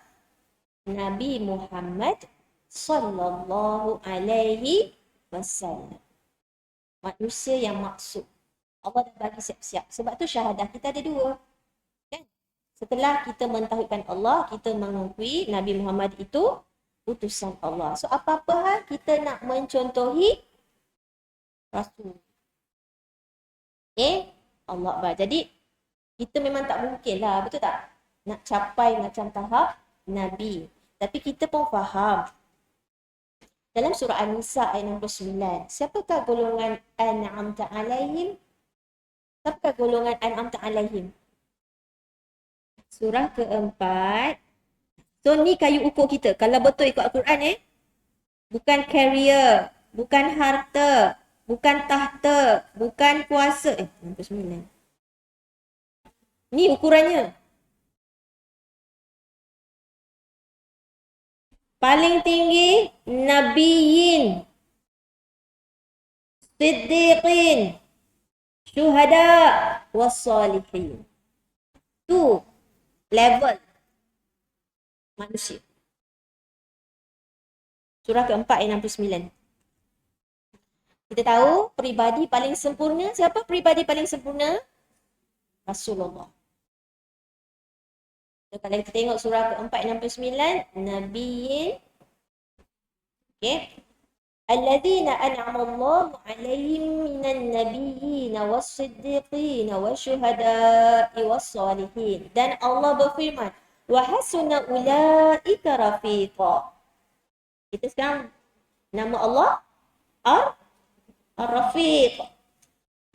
Nabi Muhammad sallallahu alaihi wasallam. Manusia yang maksud. Allah dah bagi siap-siap. Sebab tu syahadah kita ada 2. Kan? Setelah kita mentauhidkan Allah, kita mengakui Nabi Muhammad itu utusan Allah. So apa-apa hal kita nak mencontohi Rasul. Allah Akbar. Jadi, kita memang tak mungkin lah, betul tak? Nak capai macam tahap Nabi. Tapi kita pun faham. Dalam surah An-Nisa ayat 69, siapakah golongan An'amta alaihim? Siapakah golongan An'amta alaihim? Surah keempat. So ni kayu ukur kita. Kalau betul ikut Al-Quran bukan career, bukan harta, bukan tahta, bukan kuasa. 69. Ni ukurannya. Paling tinggi Nabiyin, Siddiqin, Syuhada, Wassalihin. Tu level manusia. Surah keempat ayat 69. Kita tahu peribadi paling sempurna. Siapa peribadi paling sempurna? Rasulullah. So, kalau kita tengok surah keempat ayat 69, Nabiyin, okay, Alladzina an'ama Allahu 'alaihim minan nabiyyin was-siddiqin wasyuhada'i was-salihin. Dan Allah berfirman, wa hasuna ulaika rafiqa. Kita sekarang nama Allah Ar-Rafiq.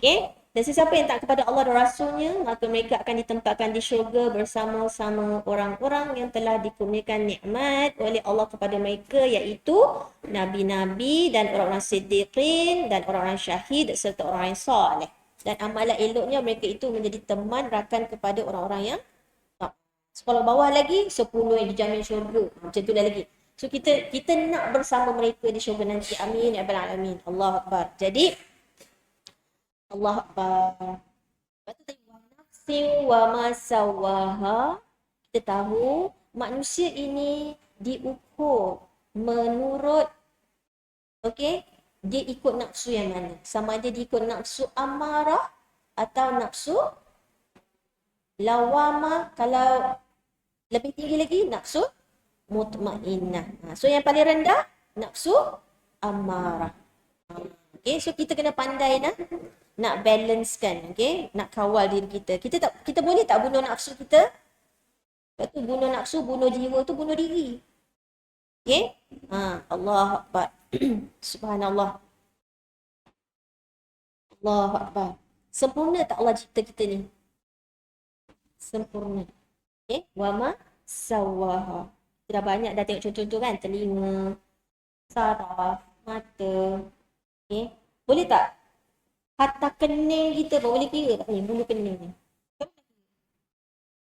Okay? Dan sesiapa yang tak kepada Allah dan Rasulnya, maka mereka akan ditempatkan di syurga bersama-sama orang-orang yang telah dikurniakan nikmat oleh Allah kepada mereka, iaitu Nabi-Nabi dan orang-orang siddiqin dan orang-orang syahid serta orang yang soleh. Dan amalan eloknya mereka itu menjadi teman rakan kepada orang-orang yang tak. Sekolah bawah lagi, 10 yang dijamin syurga. Macam tu lagi. So kita nak bersama mereka di syurga nanti. Amin ya rabbal alamin. Allahu akbar. Jadi Allah Akbar. Lepas tu tadi, wa nafsin wa ma sawaha. Kita tahu manusia ini diukur menurut, okey, dia ikut nafsu yang mana? Sama ada dia ikut nafsu amarah atau nafsu lawamah. Kalau lebih tinggi lagi, nafsu mutmainnah. So yang paling rendah, nafsu amarah. Okay, so kita kena pandai nak balancekan, okay? Nak kawal diri kita. Kita boleh tak bunuh nafsu kita? Lepas tu bunuh nafsu, bunuh jiwa tu bunuh diri. Okay? Allah Akbar. Subhanallah. Allah Akbar. Sempurna tak Allah cipta kita ni? Sempurna. Okay? Wama sawaha. Kita dah banyak dah tengok contoh-contoh kan? Telinga, saraf, mata. Okay? Boleh tak? Hatta kening kita pun boleh kira tak ni? Bulu kening ni.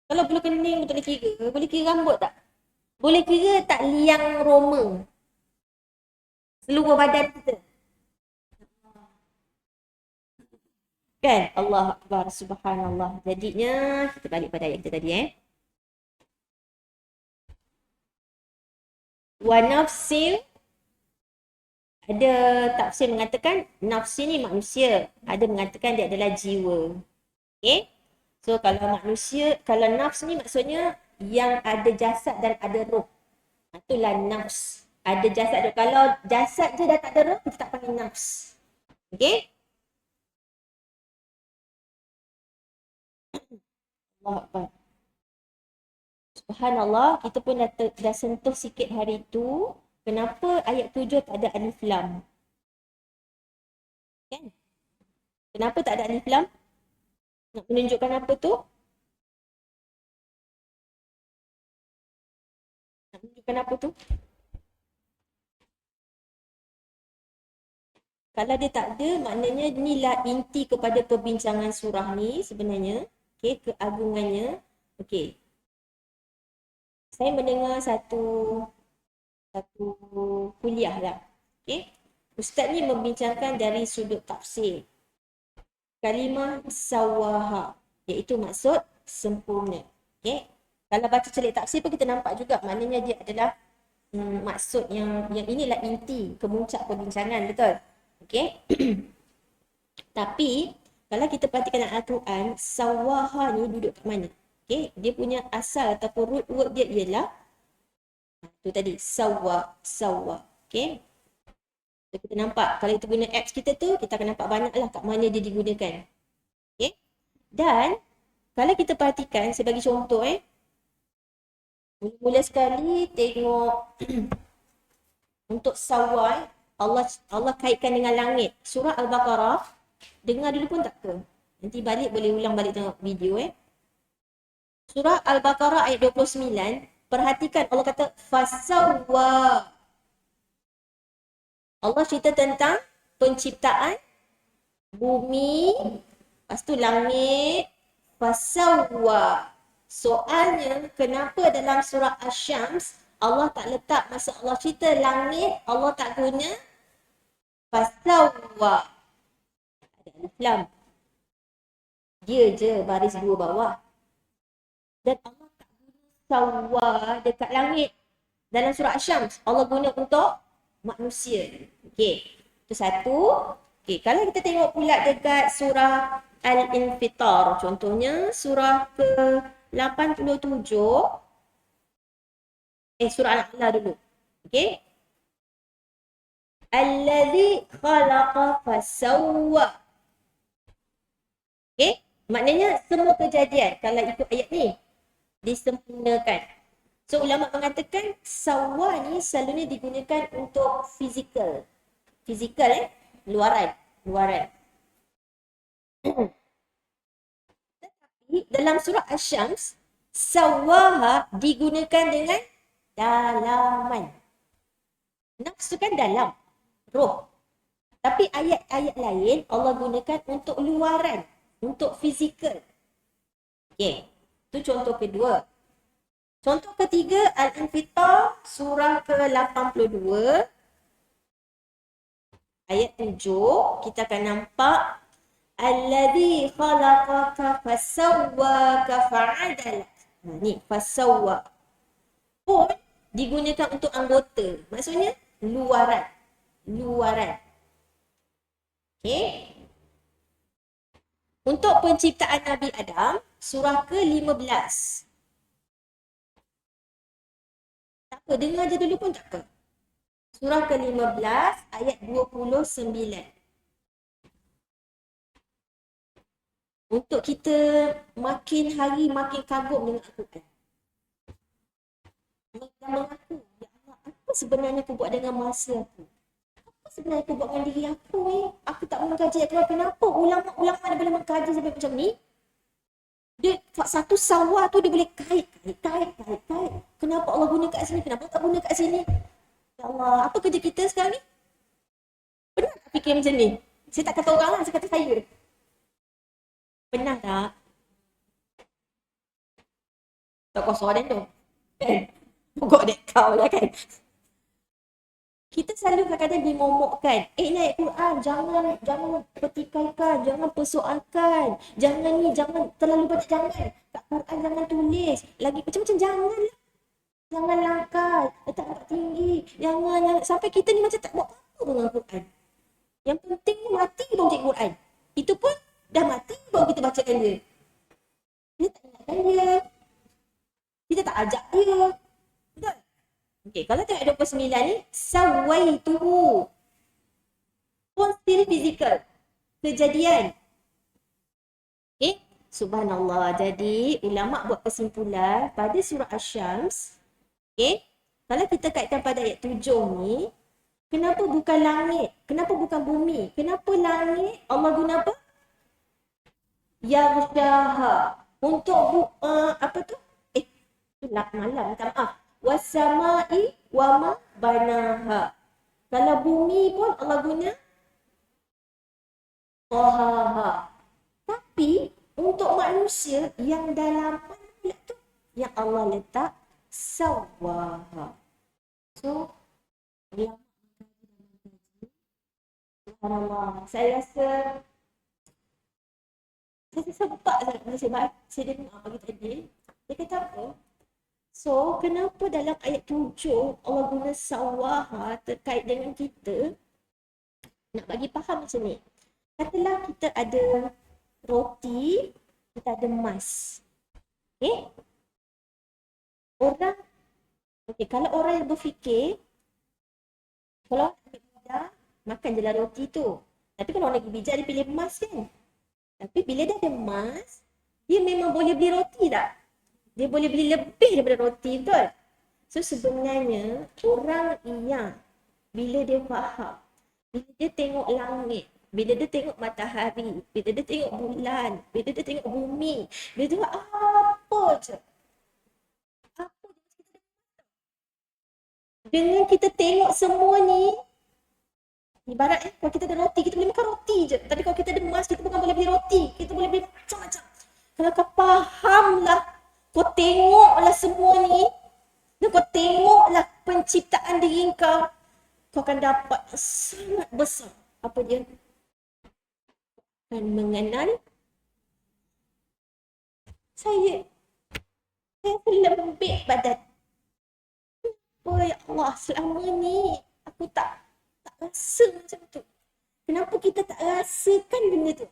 Kalau bulu kening betul boleh kira. Boleh kira rambut tak? Boleh kira tak liang roma? Seluruh badan kita. Kan? Allah Akbar. Subhanallah. Jadinya, kita balik pada ayat kita tadi Wa nafsil. Ada tafsir mengatakan nafsi ni manusia. Ada mengatakan dia adalah jiwa. Okay? So kalau manusia, kalau nafs ni maksudnya yang ada jasad dan ada roh. Itulah nafs. Ada jasad. Kalau jasad je dah tak ada roh, kita tak panggil nafs. Okay? Allah Akbar. Subhanallah, kita pun dah sentuh sikit hari tu. Kenapa ayat 7 tak ada alif lam? Kan? Kenapa tak ada alif lam? Nak menunjukkan apa tu? Nak menunjukkan apa tu? Kalau dia tak ada, maknanya inilah inti kepada perbincangan surah ni sebenarnya. Okay, keagungannya. Okay. Saya mendengar satu kuliah lah. Okay. Ustaz ni membincangkan dari sudut tafsir. Kalimah sawaha, iaitu maksud sempurna. Okay. Kalau baca celik tafsir pun kita nampak juga maknanya dia adalah maksud yang inilah inti, kemuncak perbincangan, betul? Okay. Tapi kalau kita perhatikan Al-Quran, sawaha ni duduk kat mana? Okay. Dia punya asal ataupun root word dia ialah tu tadi, sawa. Okay. So, kita nampak, kalau kita guna apps kita tu, kita akan nampak banyak lah kat mana dia digunakan. Okay. Dan, kalau kita perhatikan, sebagai contoh mula-mula sekali tengok untuk sawa, Allah kaitkan dengan langit. Surah Al-Baqarah, dengar dulu pun tak ke? Nanti balik boleh ulang balik tengok video Surah Al-Baqarah ayat 29. Perhatikan Allah kata fasawwa. Allah cerita tentang penciptaan bumi, lepas tu langit, fasawwa. Soalnya, kenapa dalam surah Asy-Syams Allah tak letak masa Allah cerita langit, Allah tak guna fasawwa. Ada alif lam. Dia je baris dua bawah. Dan Allah tak guna sawwa dekat langit. Dalam surah Asy-Syams Allah guna untuk manusia. Okey. Itu satu. Okey, kalau kita tengok pula dekat surah Al-Infitar, contohnya surah ke-87, surah Al-A'la dulu. Okey. Allazi khalaqa fasawwa. Okey, maknanya semua kejadian kalau ikut ayat ni disempurnakan. So ulama mengatakan sawwa ni selalunya digunakan untuk fizikal. Fizikal luaran. Tetapi dalam surah Asy-Syams sawwaha digunakan dengan dalaman. Nafsu kan dalam, roh. Tapi ayat-ayat lain Allah gunakan untuk luaran, untuk fizikal. Okey, itu contoh kedua. Contoh ketiga, Al-Infitar surah ke-82 ayat 7, kita akan nampak Alladzi khalaqaka fasawwaka fa'adalak. Ni fasawwa pun digunakan untuk anggota. Maksudnya luaran. Okey. Untuk penciptaan Nabi Adam, surah ke-15. Tak apa, dengar je dulu pun tak apa. Surah ke-15 ayat 29. Untuk kita makin hari makin kagum dengan Al-Quran. Dan mengaku, ya Allah, apa sebenarnya aku buat dengan masa aku? Apa sebenarnya aku buat dengan diri aku ni? Aku tak mengkaji Al-Quran. Kenapa ulama-ulama dia boleh mengkaji sampai macam ni? Dia satu sawah tu dia boleh kait. Kenapa Allah guna kat sini? Kenapa tak guna kat sini? Ya Allah, apa kerja kita sekarang ni? Pernah tak fikir macam ni? Saya tak kata orang lah, saya kata saya. Pernah tak? Tak kosong tu. Pokok dek kau lah kan. Kita selalu kadang-kadang dimomokkan. Ni ayat Quran, jangan pertikaikan, jangan persoalkan. Jangan terlalu banyak jangan. Kat Quran jangan tulis. Lagi macam-macam jangan lah. Jangan langkai, letak tempat tinggi. Jangan. Sampai kita ni macam tak buat apa dengan Quran. Yang penting ni mati baru cik Quran. Itu pun dah mati baru kita bacakan dia. Kita tak ingatkan dia. Kita tak ajak dia. Betul? Okey, kalau tengok 29 ni, sawaituhu. Pun still physical. Kejadian. Okey, subhanallah. Jadi, ulama buat kesimpulan pada surah Asy-Syams. Okey, kalau kita kaitkan pada ayat 7 ni, kenapa bukan langit? Kenapa bukan bumi? Kenapa langit Allah guna apa? Yaghshaha. Untuk apa tu? Malam, minta maaf. Wassamai wama banaha. Kalau bumi pun Allah guna tahaha. Tapi untuk manusia yang dalam mana tu yang Allah letak sawaha. So yang subhanallah. Saya rasa sempat sangat saya dengar pagi tadi. Dia kata apa? So, kenapa dalam ayat 7 Allah guna sawaha terkait dengan kita? Nak bagi faham macam ni. Katalah kita ada roti, kita ada emas. Okay? Kalau orang yang berfikir, kalau orang bijak, makan je lah roti tu. Tapi kalau orang lagi bijak, dia pilih emas kan? Tapi bila dia ada emas, dia memang boleh beli roti tak? Dia boleh beli lebih daripada roti, betul? So sebenarnya orang yang bila dia faham, bila dia tengok langit, bila dia tengok matahari, bila dia tengok bulan, bila dia tengok bumi, bila dia tengok apa je. Apa je. Dengan kita tengok semua ni, ibarat kalau kita ada roti, kita boleh makan roti je. Tapi kalau kita ada emas, kita bukan boleh beli roti. Kita boleh beli macam-macam. Kalau kau fahamlah, kau tengoklah semua ni, dan kau tengoklah penciptaan diri kau, kau akan dapat sangat besar. Apa dia? Dan mengenal saya lembik badan. Oh ya Allah, selama ni aku tak rasa macam tu. Kenapa kita tak rasakan benda tu?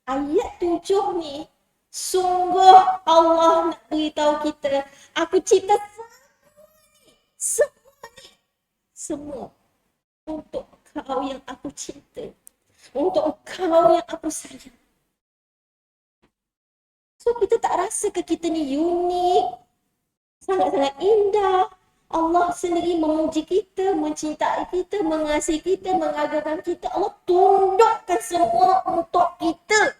Ayat 7 ni, sungguh Allah nak beritahu kita, aku cipta semua untuk kau yang aku cinta, untuk kau yang aku sayang. So kita tak rasa ke kita ni unik, sangat-sangat indah. Allah sendiri memuji kita, mencintai kita, mengasihi kita, mengagungkan kita. Allah tundukkan semua untuk kita.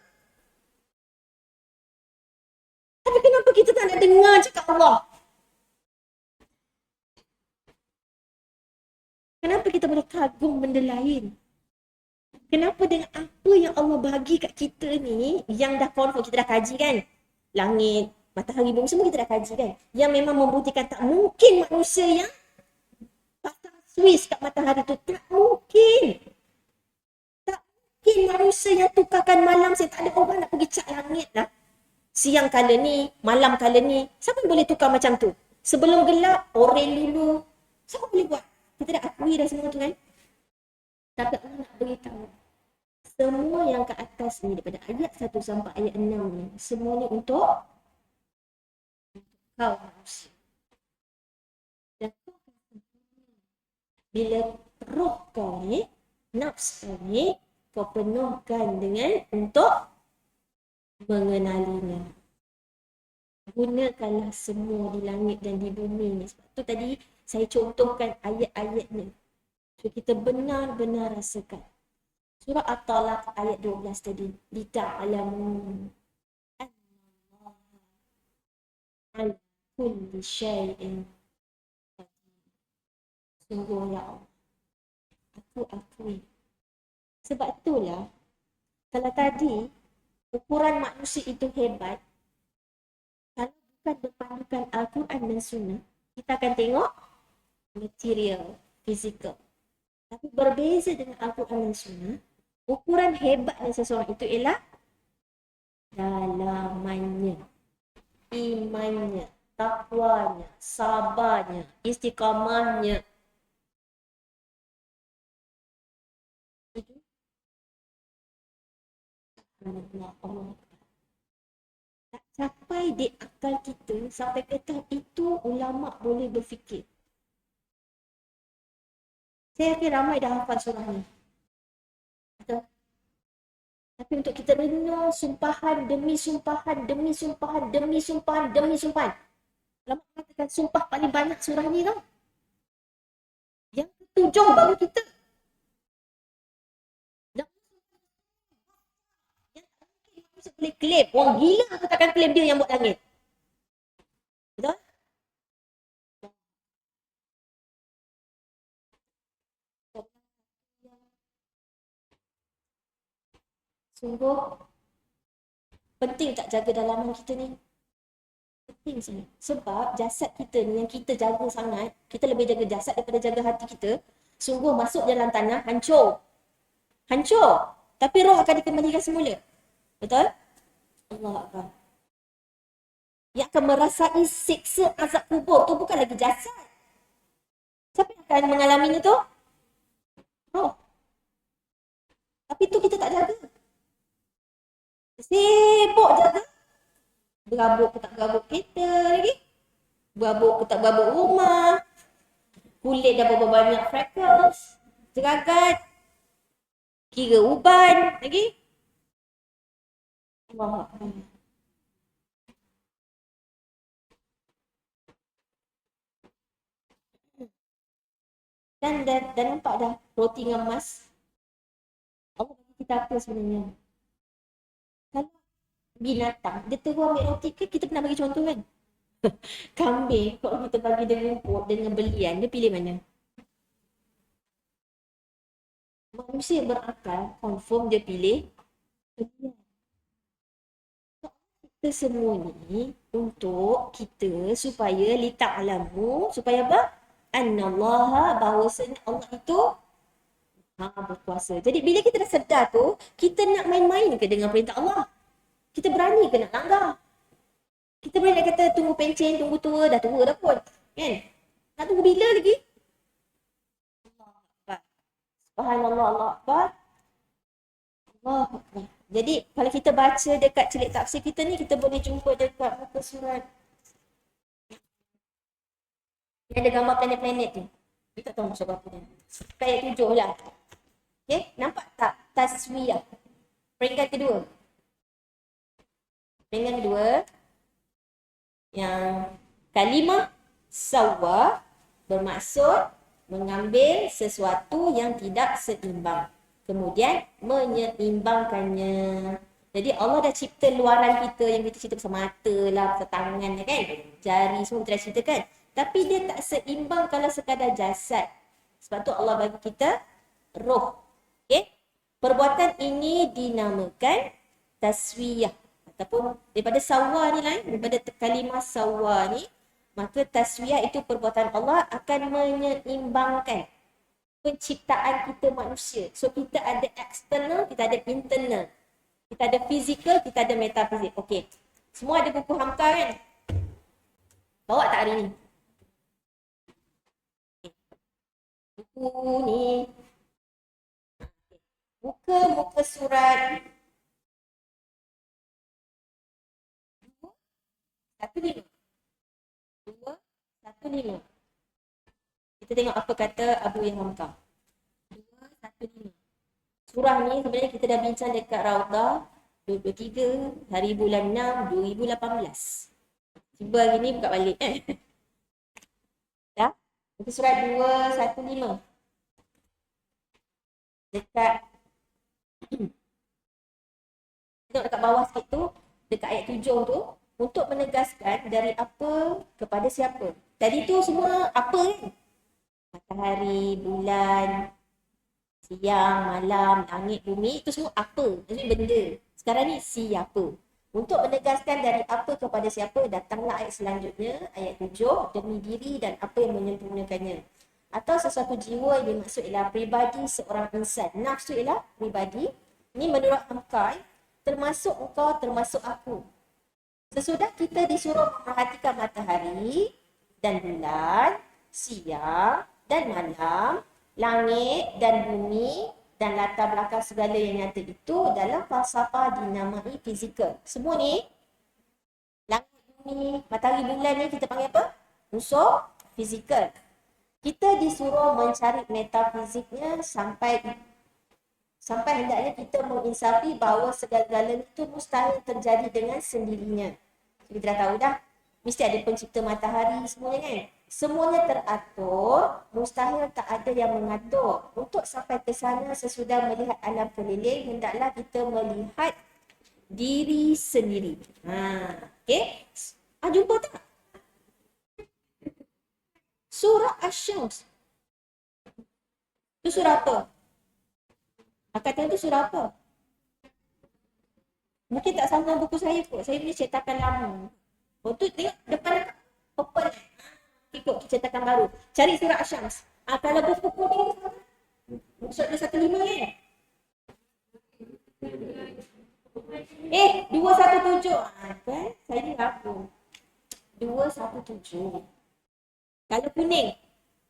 Tapi kenapa kita tak nak dengar cakap Allah? Kenapa kita boleh kagum benda lain? Kenapa dengan apa yang Allah bagi kat kita ni, yang dah confirm, kita dah kaji kan? Langit, matahari, bumi, semua kita dah kaji kan? Yang memang membuktikan tak mungkin manusia yang pasang Swiss kat matahari tu. Tak mungkin. Tak mungkin manusia yang tukarkan malam. Saya tak ada orang nak pergi cat langit lah. Siang kala ni, malam kala ni. Siapa yang boleh tukar macam tu? Sebelum gelap, oren dulu. Siapa boleh buat? Kita dah akui dah semua tu kan? Tapi Allah nak beritahu. Semua yang ke atas ni, daripada ayat 1 sampai ayat 6 ni, semuanya untuk kau manusia. Dan bila roh kau ni, nafs kau ni, kau penuhkan dengan untuk mengenalinya. Gunakanlah semua di langit dan di bumi ni. Sebab tu tadi saya contohkan ayat-ayat ni. So kita benar-benar rasakan. Surah At-Talaq ayat 12 tadi. Lita'alamu anna ala kulli syai'in qadir. Sungguh ya Allah, aku akui. Sebab itulah, kalau tadi ukuran manusia itu hebat, kalau bukan berpandukan Al-Quran dan Sunnah, kita akan tengok material, fizikal. Tapi berbeza dengan Al-Quran dan Sunnah, ukuran hebatnya seseorang itu ialah dalamannya, imannya, takwanya, sabarnya, istiqamahnya. Allah tak capai di akal kita sampai ke tahap itu ulama boleh berfikir. Saya yakin ramai dah hafal surah ni. Betul? Tapi untuk kita renung sumpahan demi sumpahan, demi sumpahan, demi sumpahan, demi sumpahan. Ulama mengatakan sumpah paling banyak surah ni tau. Yang ketujuh baru kita. Yang manusia boleh claim. Orang gila aku takkan claim dia yang buat langit. Betul? Sungguh penting tak jaga dalaman kita ni? Penting sangat. Sebab jasad kita ni yang kita jaga sangat, kita lebih jaga jasad daripada jaga hati kita. Sungguh masuk dalam tanah, hancur. Hancur. Tapi roh akan dikembalikan semula. Betul? Allah Akbar. Yang akan merasai siksa azab kubur tu bukan lagi jasad. Siapa yang akan mengalaminya tu? Roh. Tapi tu kita tak jaga. Sibuk jaga. Berabuk ke tak berabuk kereta lagi. Berabuk ke tak berabuk rumah. Kulit dah berapa banyak freckles. Jeragat. Kira uban lagi. Allah Akbar. Dan nampak dah roti dengan emas. Allah bagi kita apa sebenarnya? binatang, dia terus ambil roti kan, kita pernah bagi contoh kan. Kambing, kalau kita bagi dia rumput dengan belian, dia pilih mana? Manusia berakal, confirm dia pilih belian. Kita semua ni untuk kita supaya lita'lamu, supaya apa? Annallaha, bahawasanya Allah itu berkuasa. Jadi bila kita dah sedar tu, kita nak main-main ke dengan perintah Allah? Kita berani ke nak langgar? Kita boleh nak kata tunggu pencen, tunggu tua, dah tua dah pun. Kan? Nak tunggu bila lagi? Allah Akbar. Subhanallah, Allah Akbar. Allah Akbar. Jadi kalau kita baca dekat celik tafsir kita ni, kita boleh jumpa dekat muka surat yang ada gambar planet-planet tu. Kita tak tahu maksud apa ni. Ayat 7 lah. Okay, nampak tak taswiyah? Peringkat kedua. Peringkat kedua, yang kalimah sawa bermaksud mengambil sesuatu yang tidak seimbang, kemudian menyeimbangkannya. Jadi Allah dah cipta luaran kita yang kita cerita pasal mata lah, pasal tangan kan, jari semua kita dah ceritakan. Tapi dia tak seimbang kalau sekadar jasad. Sebab tu Allah bagi kita roh. Okay? Perbuatan ini dinamakan taswiyah. Ataupun daripada sawa ni lah, daripada kalimah sawa ni, maka taswiyah itu perbuatan Allah akan menyeimbangkan penciptaan kita manusia. So kita ada eksternal, kita ada internal. Kita ada fizikal, kita ada metafizik. Okey. Semua ada buku Hamka kan? Bawa tak hari ni? Buku ni. Muka surat 215. 215. Kita tengok apa kata Abu Hamka. 215. Surah ni sebenarnya kita dah bincang dekat Raudah 23 hari bulan 6 2018. Tiba hari ni buka balik Dah? Itu surat 215. Dekat tengok dekat bawah sikit tu, dekat ayat 7 tu, untuk menegaskan dari apa kepada siapa. Tadi tu semua apa kan? Matahari, bulan, siang, malam, langit, bumi, itu semua apa? Maksudnya benda. Sekarang ni siapa. Untuk menegaskan dari apa kepada siapa, datanglah ayat selanjutnya, ayat 7, demi diri dan apa yang menyempurnakannya. Atau sesuatu jiwa yang dimaksud ialah pribadi seorang insan. Nafsu ialah pribadi. Ini menurut Hamkai, termasuk engkau, termasuk aku. Sesudah kita disuruh memperhatikan matahari dan bulan, siang dan malam, langit dan bumi dan latar belakang segala yang nyata itu dalam falsafah dinamai fizikal. Semua ni, langit, bumi, matahari, bulan ni kita panggil apa? Unsur fizikal. Kita disuruh mencari metafiziknya sampai hendaknya kita menginsafi bahawa segala-galanya itu mustahil terjadi dengan sendirinya. Kita dah tahu dah, mesti ada pencipta matahari semuanya kan. Semuanya teratur, mustahil tak ada yang mengatur. Untuk sampai ke sana sesudah melihat alam keliling, hendaklah kita melihat diri sendiri. Okay? Jumpa tak? Surah Asy-Syams. Itu surah apa? Akak tu surah apa? Mungkin tak sama buku saya kot. Saya punya cetakan lama. Oh tu tengok depan open. Ikut cetakan baru. Cari surah Asy-Syams. Kalau buku kuning tu maksud dia 15 kan? 217. Kan? Saya ni apa? 217. Kalau kuning.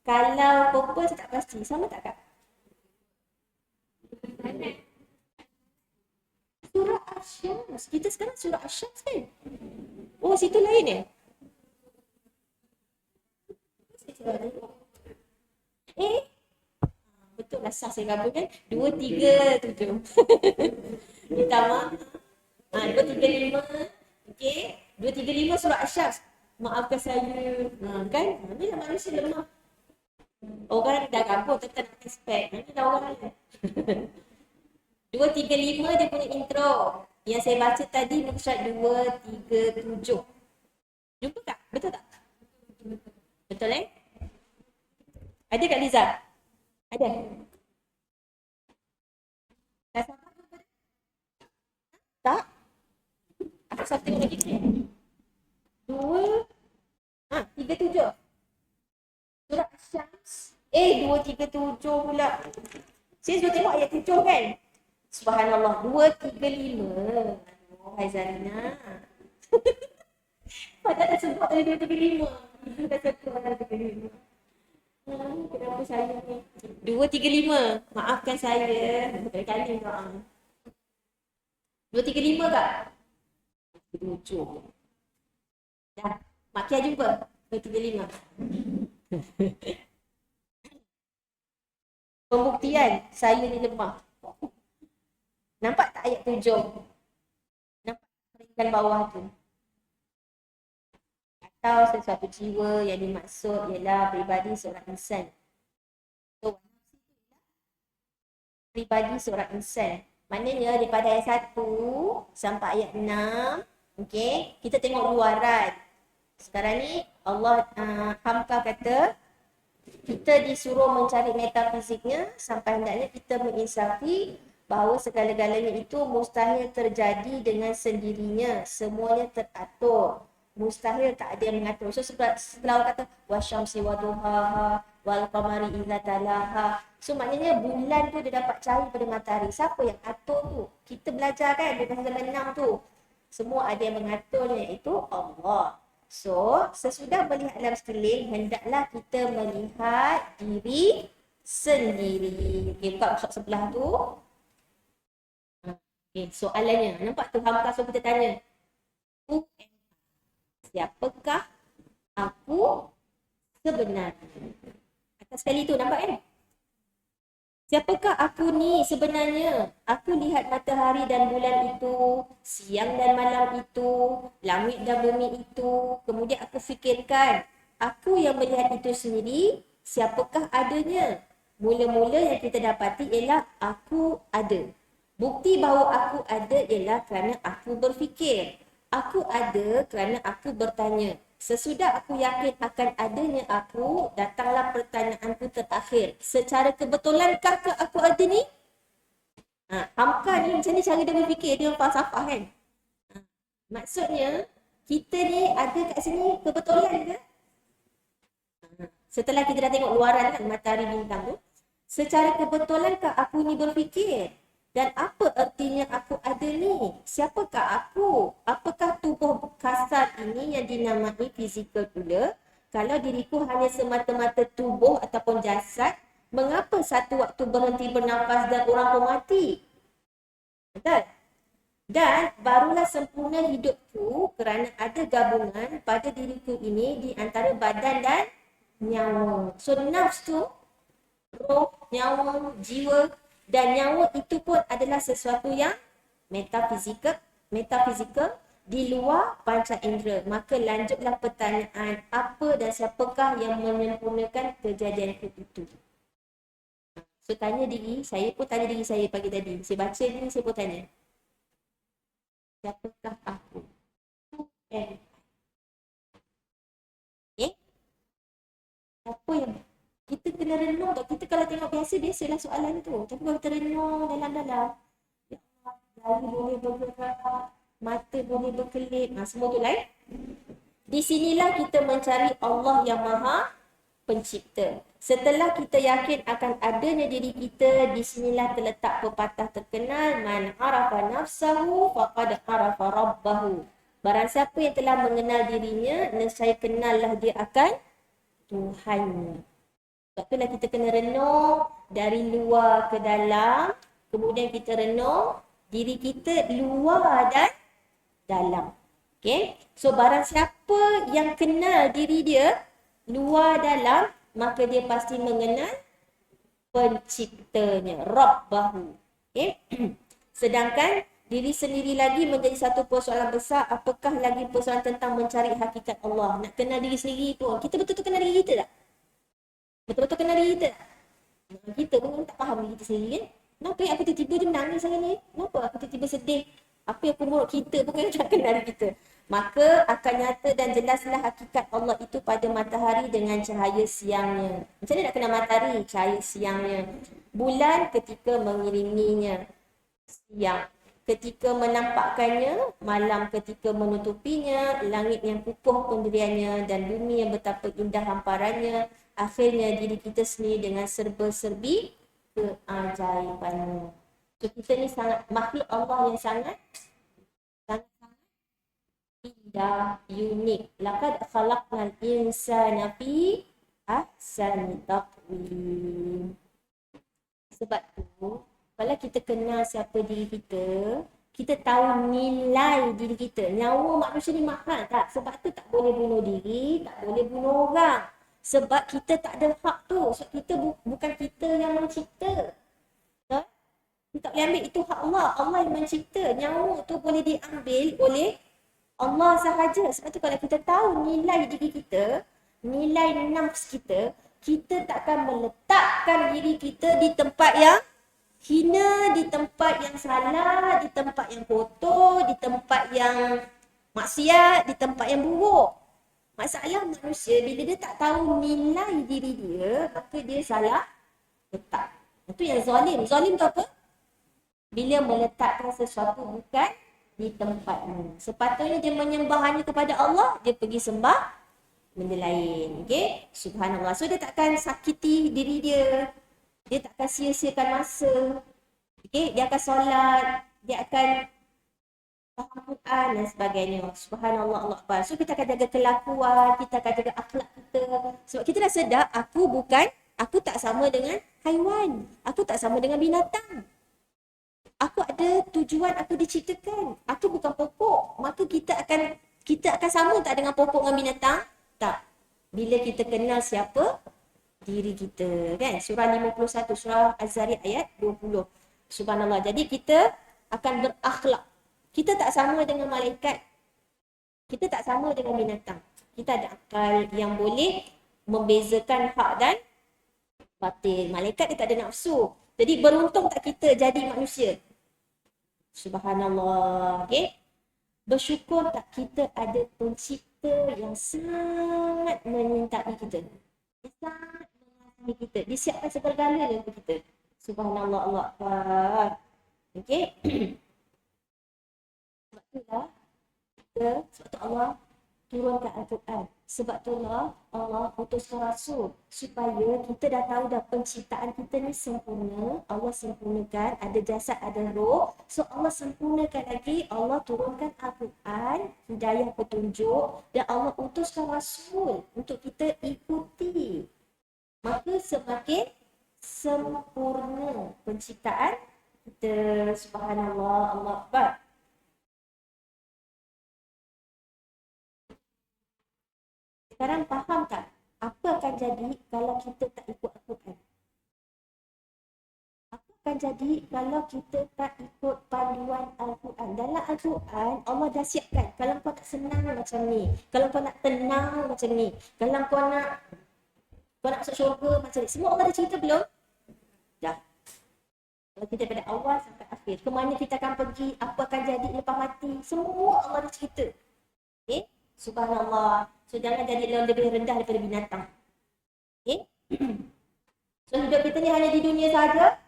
Kalau purple saya tak pasti. Sama tak kak? Surah Asy-Syams. Kita sekarang surah Asy-Syams kan? Oh, situ lain betul lah sah saya gabung kan? 237. Minta maaf. 235. Okey. 235 surah Asy-Syams. Maafkan saya. Kan? Ni lah manusia lemah. Orang dah gabung tapi tak nak expect. Nanti dah orang lain. 235 dia punya intro. Yang saya baca tadi muka surat 237. Jumpa tak? Betul tak? Betul Ada Kak Liza? Ada? Dah sampai ke? Tak? Aku satu tengok lagi ni. 37. Surat Syams. 237 pula. Saya sudah tengok ayat 7 kan? Subhanallah. 235. Aduh, hai Zarina. Padahal dah sebut tadi 235. Dah sebut pada 235. Kenapa saya ni? 235. Maafkan saya. Berkali-kali doa. 235 tak? 7. Dah. Mak Kia jumpa. 235. Pembuktian saya ni lemah. Nampak tak ayat 7? Nampak peringkat bawah tu? Atau sesuatu jiwa yang dimaksud ialah pribadi seorang insan. So, pribadi seorang insan. Maknanya daripada ayat 1 sampai ayat 6, okay, kita tengok luaran. Sekarang ni Allah Hamka kata kita disuruh mencari metafiziknya sampai hendaknya kita menginsafi bahawa segala-galanya itu mustahil terjadi dengan sendirinya. Semuanya teratur. Mustahil tak ada yang mengatur. So setelah Allah kata wasyamsi waduhaha wal qamari idza talaha. So maknanya bulan tu dia dapat cahaya pada matahari. Siapa yang atur tu? Kita belajar kan di bahasa menang tu. Semua ada yang mengaturnya, iaitu Allah. So, sesudah melihat alam sekeliling, hendaklah kita melihat diri sendiri. Okay, buka masuk sebelah tu. Okay, soalannya. Nampak tu Hamka, so kita tanya. Siapakah aku sebenarnya? Atas sekali tu, nampak kan? Siapakah aku ni sebenarnya? Aku lihat matahari dan bulan itu, siang dan malam itu, langit dan bumi itu. Kemudian aku fikirkan, aku yang melihat itu sendiri, siapakah adanya? Mula-mula yang kita dapati ialah aku ada. Bukti bahawa aku ada ialah kerana aku berfikir. Aku ada kerana aku bertanya. Sesudah aku yakin akan adanya aku, datanglah pertanyaanku terakhir. Secara kebetulankah ke aku ada ni? Hamka ni macam ni cara dia berfikir, dia falsafah kan? Maksudnya, kita ni ada kat sini kebetulan ke? Setelah kita dah tengok luaran kan, matahari bintang tu. Secara kebetulankah aku ni berfikir? Dan apa artinya aku ada ni? Siapakah aku? Apakah tubuh kasar ini yang dinamai fizikal pula? Kalau diriku hanya semata-mata tubuh ataupun jasad, mengapa satu waktu berhenti bernafas dan orang pun mati? Betul? Dan barulah sempurna hidupku kerana ada gabungan pada diriku ini di antara badan dan nyawa. So nafs tu, roh, nyawa, jiwa, dan nyawa itu pun adalah sesuatu yang metafizikal di luar panca indera. Maka lanjutlah pertanyaan, apa dan siapakah yang menyempurnakan kejadian itu? So tanya diri, saya pun tanya diri saya pagi tadi. Saya baca ni, saya pun tanya. Siapakah aku? Okay. Apa yang kita kena renung tak? Kita kalau tengok biasalah soalan tu. Tapi kalau kita renung dalam-dalam, ya Allah, jari boleh bergerak, mata boleh berkelip, semua tu lain. Di sinilah kita mencari Allah yang Maha Pencipta. Setelah kita yakin akan adanya diri kita, di sinilah terletak pepatah terkenal, man arafa nafsahu faqad arafa rabbahu. Barang siapa yang telah mengenal dirinya, nescaya kenallah dia akan Tuhannya. Sebab itulah kita kena renung dari luar ke dalam. Kemudian kita renung diri kita luar dan dalam. Okay? So barang siapa yang kenal diri dia luar dalam, maka dia pasti mengenal penciptanya, Rabbahu. Okay? Sedangkan diri sendiri lagi menjadi satu persoalan besar. Apakah lagi persoalan tentang mencari hakikat Allah? Nak kenal diri sendiri pun. Kita betul-betul kenal diri kita tak? Betul-betul kenal diri kita tak? Kita pun tak faham diri kita sendiri kan? Kenapa aku tiba-tiba je menangis hari ni? Kenapa aku tiba-tiba sedih? Apa yang pemuruk kita bukan tak kenal kita. Maka akan nyata dan jelaslah hakikat Allah itu pada matahari dengan cahaya siangnya. Macam mana nak kenal matahari? Cahaya siangnya. Bulan ketika mengiringinya. Siang ketika menampakkannya, malam ketika menutupinya, langit yang kukuh pendiriannya dan bumi yang betapa indah hamparannya, akhirnya diri kita sendiri dengan serba-serbi keajaibannya. So kita ni sangat makhluk Allah yang sangat indah, unik. Laqad khalaqnal insana fi ahsani taqwim. Sebab tu kalau kita kenal siapa diri kita, kita tahu nilai diri kita. Nyawa manusia ni mahal tak? Sebab tu tak boleh bunuh diri, tak boleh bunuh orang. Sebab kita tak ada hak tu. Sebab kita bukan kita yang mencipta. Tak? Kita tak boleh ambil, itu hak Allah. Allah yang mencipta. Nyawa tu boleh diambil oleh Allah sahaja. Sebab tu kalau kita tahu nilai diri kita, nilai nafs kita, kita takkan meletakkan diri kita di tempat yang hina, di tempat yang salah, di tempat yang kotor, di tempat yang maksiat, di tempat yang buruk. Masalah manusia bila dia tak tahu nilai diri dia, maka dia salah letak. Itu yang zalim. Zalim tu apa? Bila meletakkan sesuatu bukan di tempatnya. Sepatutnya dia menyembah hanya kepada Allah, dia pergi sembah benda lain. Okay? Subhanallah. So dia takkan sakiti diri dia. Dia takkan sia-siakan masa. Okay? Dia akan solat. Dia akan faham Quran dan sebagainya. Subhanallah, Allah Akbar. So kita akan jaga kelakuan. Kita akan jaga akhlak kita. Sebab kita dah sedar, aku tak sama dengan haiwan. Aku tak sama dengan binatang. Aku ada tujuan aku diciptakan. Aku bukan pokok. Maka kita akan sama tak dengan pokok dengan binatang? Tak. Bila kita kenal siapa diri kita, kan? Surah 51, surah Az-Zariyat ayat 20. Subhanallah. Jadi kita akan berakhlak. Kita tak sama dengan malaikat. Kita tak sama dengan binatang. Kita ada akal yang boleh membezakan hak dan batil. Malaikat dia tak ada nafsu. Jadi beruntung tak kita jadi manusia. Subhanallah. Okay? Bersyukur tak kita ada pencipta yang sangat menyintai kita. Dia sangat mengasihi kita. Dia siapkan segala-galanya untuk kita. Subhanallah, Allah Akbar. Okay? Sebab itulah sebab tu Allah turunkan Al-Quran. Sebab itulah Allah utuskan Rasul. Supaya kita dah tahu dah penciptaan kita ni sempurna. Allah sempurnakan. Ada jasad, ada roh. So Allah sempurnakan lagi. Allah turunkan Al-Quran. Hidayah petunjuk. Dan Allah utuskan Rasul untuk kita ikuti. Maka semakin sempurna penciptaan kita. Subhanallah, Allah Akbar. Sekarang faham tak apa akan jadi kalau kita tak ikut Al-Quran? Apa akan jadi kalau kita tak ikut panduan Al-Quran? Dalam Al-Quran, Allah dah siapkan. Kalau kau nak senang macam ni. Kalau kau nak tenang macam ni. Kalau kau nak masuk syurga macam ni. Semua Allah dah cerita belum? Dah. Kalau kita pada awal sampai akhir. Ke mana kita akan pergi? Apa akan jadi lepas mati? Semua Allah dah cerita. Okay? Subhanallah. So jangan jadi lebih rendah daripada binatang. Okay? So hidup kita ni hanya di dunia saja.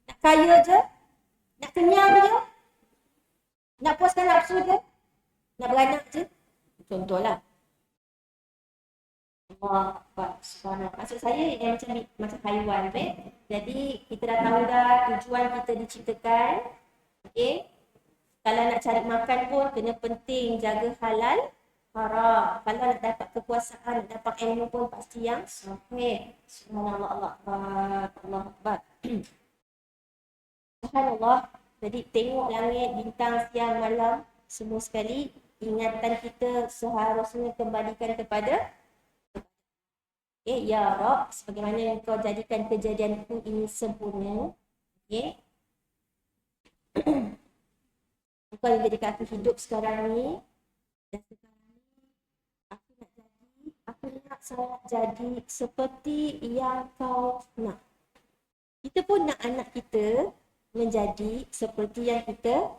Nak kaya je. Nak kenyang je. Nak puaskan nafsu je. Nak beranak je. Contohlah. Subhanallah. Maksud saya yang macam haiwan. Jadi kita dah tahu dah tujuan kita diciptakan. Okay? Kalau nak cari makan pun kena penting jaga halal. Haram. Kalau nak dapat kekuasaan, nak dapat ilmu pun pasti yang sahih. Subhanallah, Allah Akbar. Allah Akbar. Subhanallah. Jadi tengok langit, bintang, siang, malam. Semua sekali ingatan kita seharusnya kembalikan kepada Ya Rabb, sebagaimana yang kau jadikan kejadianku ini sempurna. Okay. Kau yang jadikan aku hidup sekarang ni. Dan sekarang aku nak sangat jadi seperti yang kau nak. Kita pun nak anak kita menjadi seperti yang kita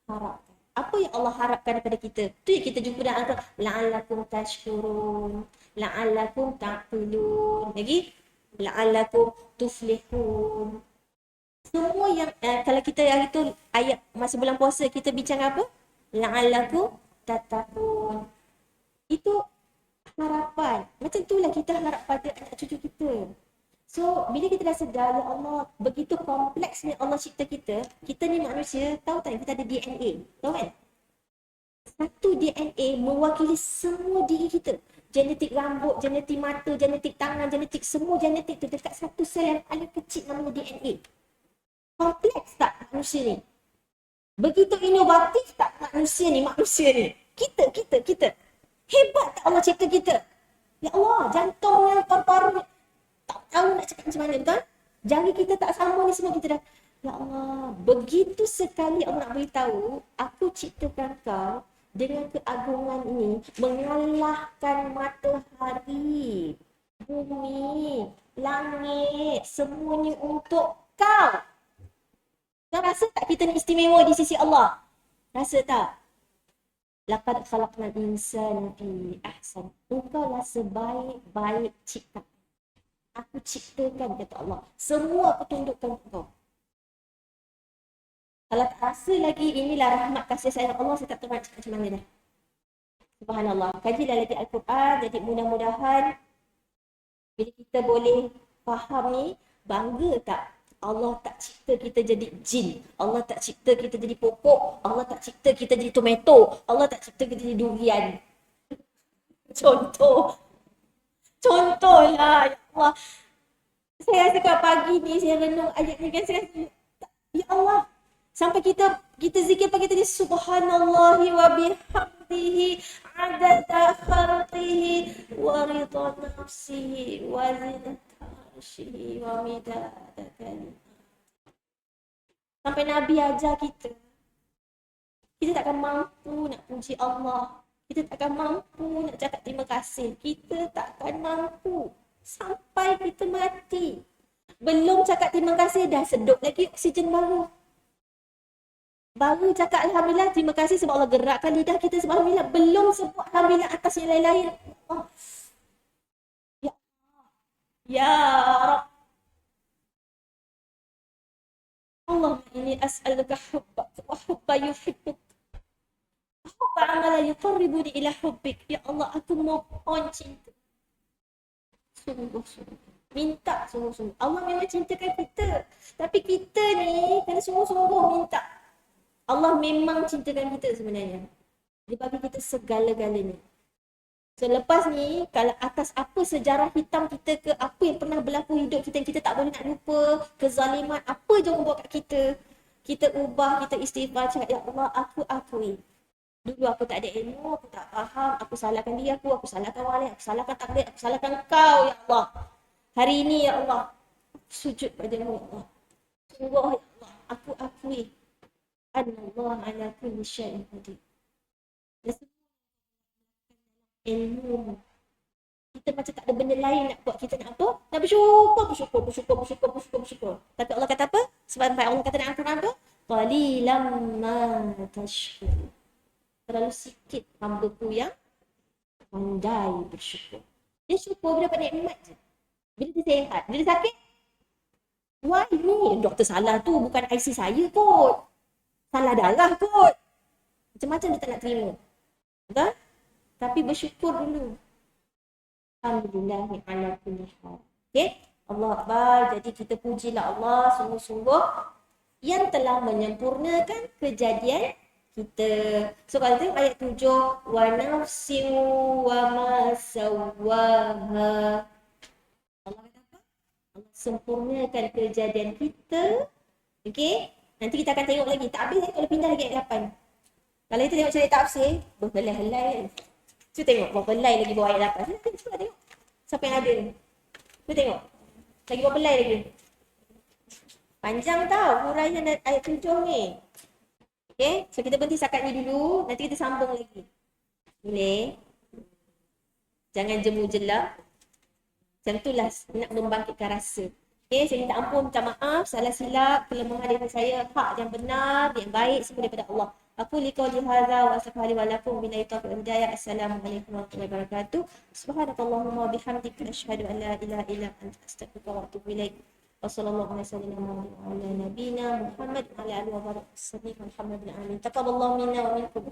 harapkan. Apa yang Allah harapkan daripada kita? Tu yang kita jumpa dalam Al-Quran. La'allakum tashkurun. La'allakum ta'qilun. Lagi? La'allakum tuflihun. Semua yang kalau kita hari tu ayat masa bulan puasa kita bincang apa? La'allakum tattaqun. Itu harapan. Macam itulah kita harap pada anak cucu kita. So, bila kita dah sedar, ya Allah, begitu kompleksnya Allah cipta kita, kita ni manusia, tahu tak kita ada DNA, tahu kan? Satu DNA mewakili semua diri kita. Genetik rambut, genetik mata, genetik tangan, genetik semua genetik tu dekat satu sel yang paling kecil namanya DNA. Kompleks tak manusia ni? Begitu inovatif tak manusia ni? Kita. Hebat tak Allah cipta kita? Ya Allah, jantung yang paru-paru tak tahu nak cakap macam mana, betul? Jari kita tak sama ni semua kita dah. Ya Allah, begitu sekali Allah nak beritahu, aku ciptakan kau dengan keagungan ini mengalahkan matahari, bumi, langit, semuanya untuk kau. Kau rasa tak kita ni istimewa di sisi Allah? Rasa tak? Laqad khalaqnal insana fi ahsan. Engkaulah sebaik-baik ciptaan. Aku ciptakan, kata Allah. Semua aku tundukkan kau. Kalau tak rasa lagi inilah rahmat kasih sayang Allah, saya tak tahu nak cakap macam mana dah. Subhanallah. Kajilah lagi Al-Quran. Jadi mudah-mudahan bila kita boleh faham ni, bangga tak? Allah tak cipta kita jadi jin. Allah tak cipta kita jadi pokok. Allah tak cipta kita jadi tomato. Allah tak cipta kita jadi durian. Contohlah, ya Allah. Saya rasa kat pagi ni saya renung ayat ni kan, saya rasa, ya Allah, sampai kita zikir pagi tadi, subhanallahi wa bihamdihi adada khalqihi wa ridha nafsihi wa zinata arsyihi wa midada kalimatihi. Sampai Nabi ajar kita takkan mampu nak puji Allah. Kita takkan mampu nak cakap terima kasih. Kita takkan mampu sampai kita mati. Belum cakap terima kasih, dah sedut lagi oksigen baru. Baru cakap Alhamdulillah, terima kasih sebab Allah gerakkan lidah kita sebab Alhamdulillah. Belum sebut Alhamdulillah atas yang lain-lain. Oh. Ya Allah. Ya Rabb. Allah ini as'aluka hubbak wa hubba yuhibbuk. Hubba amala yuqarribuni ila hubbik. Ya Allah, aku mohon cinta. Sungguh-sungguh. Minta sungguh-sungguh. Allah memang cintakan kita. Tapi kita ni kena sungguh-sungguh minta. Allah memang cintakan kita sebenarnya. Dia bagi kita segala-galanya. So lepas ni, kalau atas apa sejarah hitam kita ke, apa yang pernah berlaku hidup kita yang kita tak boleh nak lupa, kezaliman, apa je orang buat kat kita, kita ubah, kita istighfar, cakap, ya Allah, aku akui. Dulu aku tak ada ilmu, aku tak faham, aku salahkan diri aku salahkan wali, aku salahkan takdir, aku salahkan kau, ya Allah. Hari ini, ya Allah, sujud padamu, ya Allah. Sungguh, ya Allah, aku akui. Allah ala kulli syai'in qadir. Ilmu. Kita macam tak ada benda lain nak buat, kita nak apa? Nak bersyukur. Tapi Allah kata apa? Sebab Allah kata dalam Al-Quran apa? Qalilam ma tashkur. Terlalu sikit hamba-Ku yang pandai bersyukur. Dia syukur bila dapat nikmat je. Bila dia sihat. Bila dia sakit, wah ini doktor salah tu, bukan IC saya kot. Salah darah kot. Macam-macam dia tak nak terima. Betul? Tapi bersyukur dulu. Alhamdulillah ala kulli hal. Okey? Allah Akbar. Jadi kita pujilah Allah sungguh-sungguh yang telah menyempurnakan kejadian kita. So kalau tengok ayat 7, wa nafsin wa ma sawwaha. Allah kata apa? Allah sempurnakan kejadian kita. Okey? Nanti kita akan tengok lagi. Tak habis kalau pindah lagi ayat 8. Kalau kita tengok cerita tafsir, berhelai-helai kan. Cuba tengok berhelai lagi bawah ayat 8. Cuba tengok. Siapa yang ada ni? Cuba tengok. Lagi berhelai lagi. Panjang tau huraian ayat 7 ni. Okay, so kita berhenti setakat ni dulu. Nanti kita sambung lagi. Boleh? Jangan jemu jelak. Macam itulah nak membangkitkan rasa. Okay, saya minta ampun, minta maaf, salah silap, kelemahan daripada saya, hak yang benar, yang baik, semua daripada Allah. Aku liqauli hadza wa astaghfiru wa lakum billahi taufiq wal hidayah. Assalamualaikum warahmatullahi wabarakatuh. Subhanakallahumma wa bihamdika asyhadu an la ilaha illa anta astaghfiruka wa atubu ilaik. Wassallallahu alaihi wasallam ala nabiyyina Muhammad wa ala alihi wa sahbihi Muhammadin amin. Taqabbalallahu minna wa minkum.